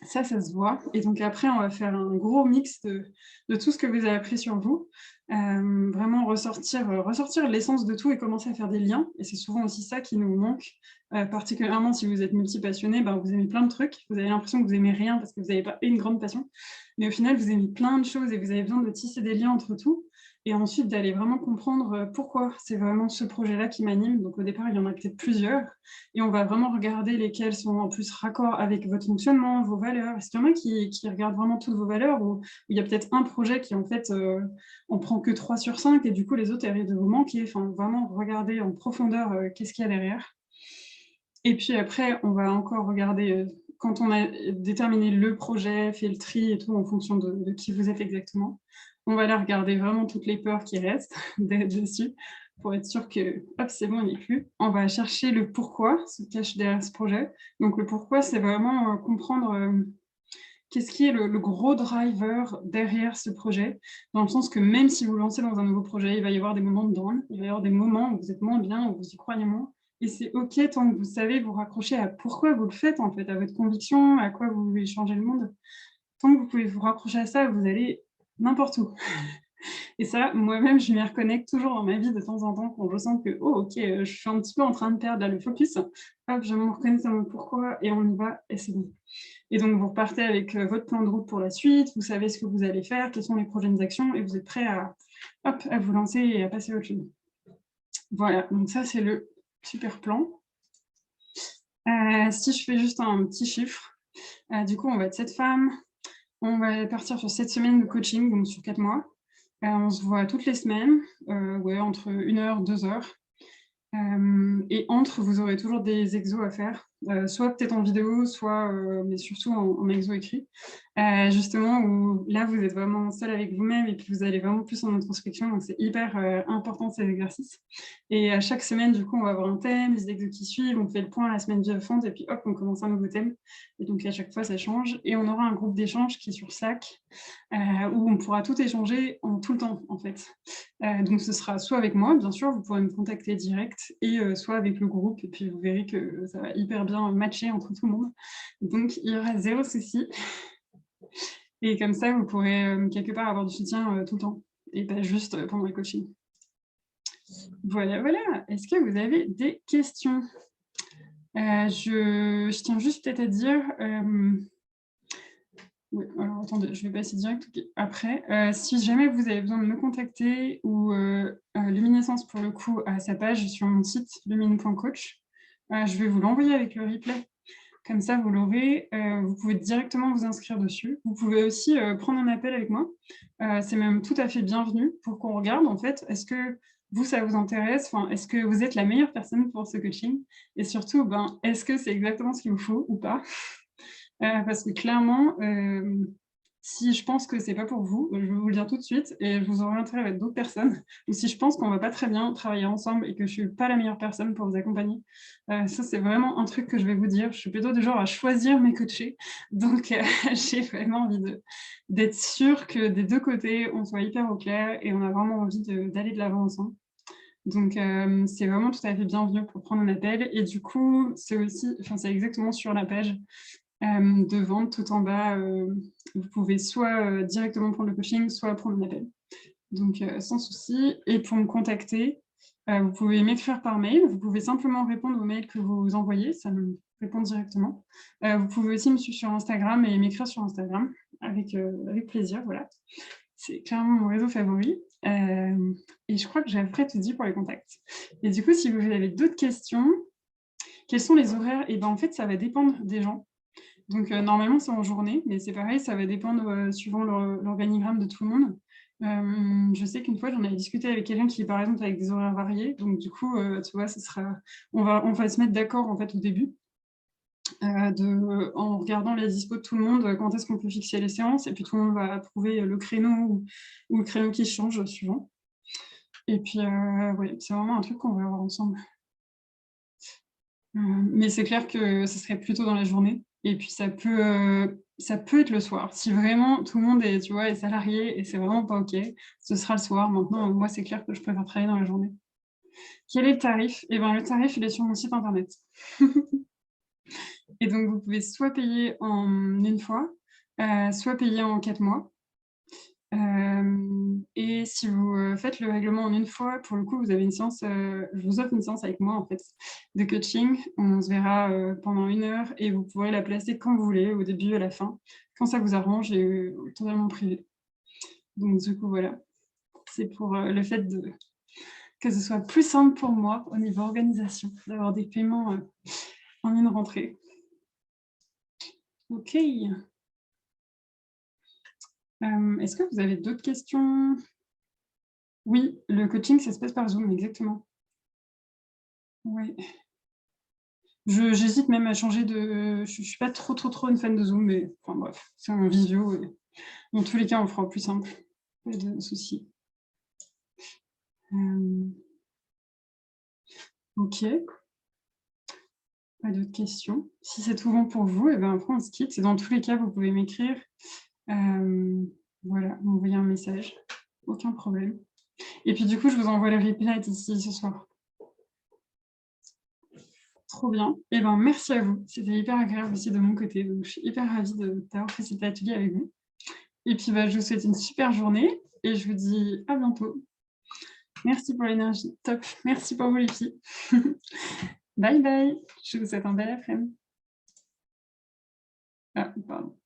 [SPEAKER 1] Ça se voit et donc après on va faire un gros mix de tout ce que vous avez appris sur vous. Vraiment ressortir l'essence de tout et commencer à faire des liens et c'est souvent aussi ça qui nous manque, particulièrement si vous êtes multipassionné, ben, vous aimez plein de trucs, vous avez l'impression que vous aimez rien parce que vous n'avez pas une grande passion, mais au final vous aimez plein de choses et vous avez besoin de tisser des liens entre tout et ensuite d'aller vraiment comprendre, pourquoi c'est vraiment ce projet-là qui m'anime. Donc au départ, il y en a peut-être plusieurs et on va vraiment regarder lesquels sont en plus raccord avec votre fonctionnement, vos valeurs. Est-ce qu'il y en a qui regardent vraiment toutes vos valeurs ou il y a peut-être un projet qui en fait, on prend que 3 sur 5 et du coup les autres, elles risquent de vous manquer? Enfin, vraiment regarder en profondeur, qu'est-ce qu'il y a derrière. Et puis après, on va encore regarder, quand on a déterminé le projet, fait le tri et tout en fonction de qui vous êtes exactement, on va là regarder vraiment toutes les peurs qui restent dessus pour être sûr que, hop, c'est bon, on n'y est plus. On va chercher le pourquoi se cache derrière ce projet. Donc le pourquoi, c'est vraiment, comprendre, qu'est-ce qui est le gros driver derrière ce projet? Dans le sens que même si vous vous lancez dans un nouveau projet, il va y avoir des moments de down, il va y avoir des moments où vous êtes moins bien, où vous y croyez moins. Et c'est OK tant que vous savez vous raccrocher à pourquoi vous le faites, en fait, à votre conviction, à quoi vous voulez changer le monde. Tant que vous pouvez vous raccrocher à ça, vous allez n'importe où. Et ça, moi-même, je m'y reconnecte toujours dans ma vie de temps en temps quand je sens que, oh, OK, je suis un petit peu en train de perdre là le focus. Hop, je me reconnais dans mon pourquoi et on y va et c'est bon. Et donc, vous repartez avec votre plan de route pour la suite, vous savez ce que vous allez faire, quelles sont les prochaines actions et vous êtes prêt à, hop, à vous lancer et à passer à autre chose. Voilà, donc ça, c'est le super plan. Si je fais juste un petit chiffre, du coup, on va être 7 femmes, on va partir sur 7 semaines de coaching, donc sur 4 mois. On se voit toutes les semaines, ouais, entre 1 heure, 2 heures. Et entre, vous aurez toujours des exos à faire, soit peut-être en vidéo, soit, mais surtout en exo écrit. Justement, où là, vous êtes vraiment seul avec vous-même et puis vous allez vraiment plus en introspection, donc c'est hyper important ces exercices. Et à chaque semaine, du coup, on va avoir un thème, les exos qui suivent, on fait le point la semaine suivante et puis hop, on commence un nouveau thème. Et donc à chaque fois, ça change. Et on aura un groupe d'échange qui est sur Slack, où on pourra tout échanger en tout le temps, en fait. Donc ce sera soit avec moi, bien sûr, vous pourrez me contacter direct, et soit avec le groupe, et puis vous verrez que ça va hyper bien matcher entre tout le monde. Donc il y aura zéro souci. Et comme ça, vous pourrez quelque part avoir du soutien tout le temps, et pas juste pendant les coachings. Voilà, voilà. Est-ce que vous avez des questions? Je tiens juste peut-être à dire... Oui, alors attendez, je vais passer direct après. Si jamais vous avez besoin de me contacter ou Luminescence pour le coup a sa page sur mon site lumine.coach, je vais vous l'envoyer avec le replay. Comme ça, vous l'aurez. Vous pouvez directement vous inscrire dessus. Vous pouvez aussi prendre un appel avec moi. C'est même tout à fait bienvenu pour qu'on regarde en fait. Est-ce que vous, ça vous intéresse? Enfin, est-ce que vous êtes la meilleure personne pour ce coaching? Et surtout, ben, est-ce que c'est exactement ce qu'il vous faut ou pas? Parce que clairement, si je pense que c'est pas pour vous, je vais vous le dire tout de suite et je vous orienterai avec d'autres personnes. Ou si je pense qu'on va pas très bien travailler ensemble et que je suis pas la meilleure personne pour vous accompagner, ça c'est vraiment un truc que je vais vous dire. Je suis plutôt du genre à choisir mes coachés, donc j'ai vraiment envie d'être sûre que des deux côtés, on soit hyper au clair et on a vraiment envie d'aller de l'avant ensemble. Donc c'est vraiment tout à fait bienvenu pour prendre un appel et du coup, c'est aussi, enfin c'est exactement sur la page de vente tout en bas. Vous pouvez soit directement prendre le coaching, soit prendre un appel. Donc sans souci. Et pour me contacter, vous pouvez m'écrire par mail. Vous pouvez simplement répondre aux mails que vous envoyez. Ça me répond directement. Vous pouvez aussi me suivre sur Instagram et m'écrire sur Instagram avec plaisir. Voilà. C'est clairement mon réseau favori. Et je crois que j'ai après tout dit pour les contacts. Et du coup, si vous avez d'autres questions, quels sont les horaires? Et ben en fait, ça va dépendre des gens. Donc normalement, c'est en journée, mais c'est pareil, ça va dépendre suivant l'organigramme de tout le monde. Je sais qu'une fois, j'en avais discuté avec quelqu'un qui est par exemple avec des horaires variés. Donc du coup, tu vois, on va se mettre d'accord en fait au début, en regardant les dispos de tout le monde, quand est-ce qu'on peut fixer les séances, et puis tout le monde va approuver le créneau ou le créneau qui change suivant. Et puis, ouais, c'est vraiment un truc qu'on va avoir ensemble. Mais c'est clair que ce serait plutôt dans la journée et puis ça peut être le soir. Si vraiment tout le monde est, tu vois, est salarié et c'est vraiment pas OK, ce sera le soir. Maintenant, moi, c'est clair que je préfère travailler dans la journée. Quel est le tarif? Eh ben, le tarif, il est sur mon site internet. Et donc vous pouvez soit payer en une fois, soit payer en 4 mois. Et si vous faites le règlement en une fois, pour le coup, vous avez une séance, je vous offre une séance avec moi, en fait, de coaching. On se verra, pendant 1 heure et vous pourrez la placer quand vous voulez, au début, à la fin, quand ça vous arrange et totalement privé. Donc du coup, voilà, c'est pour, le fait que ce soit plus simple pour moi, au niveau organisation, d'avoir des paiements, en une rentrée. OK. Est-ce que vous avez d'autres questions? Oui, le coaching, ça se passe par Zoom, exactement. Ouais. J'hésite même à changer de... Je suis pas trop une fan de Zoom, mais enfin bref, c'est un visio. Et dans tous les cas, on fera au plus simple. Pas de souci. Ok. pas d'autres questions. Si c'est tout bon pour vous, et ben après on se quitte. Et dans tous les cas, vous pouvez m'écrire, voilà, m'envoyer un message, aucun problème. Et puis du coup, je vous envoie le replay d'ici ce soir. Trop bien. Et ben merci à vous. C'était hyper agréable aussi de mon côté. Donc je suis hyper ravie d'avoir fait cet atelier avec vous. Et puis bah, je vous souhaite une super journée et je vous dis à bientôt. Merci pour l'énergie. Top. Merci pour vous les filles. Bye bye. Je vous souhaite un bel après-midi. Ah, pardon.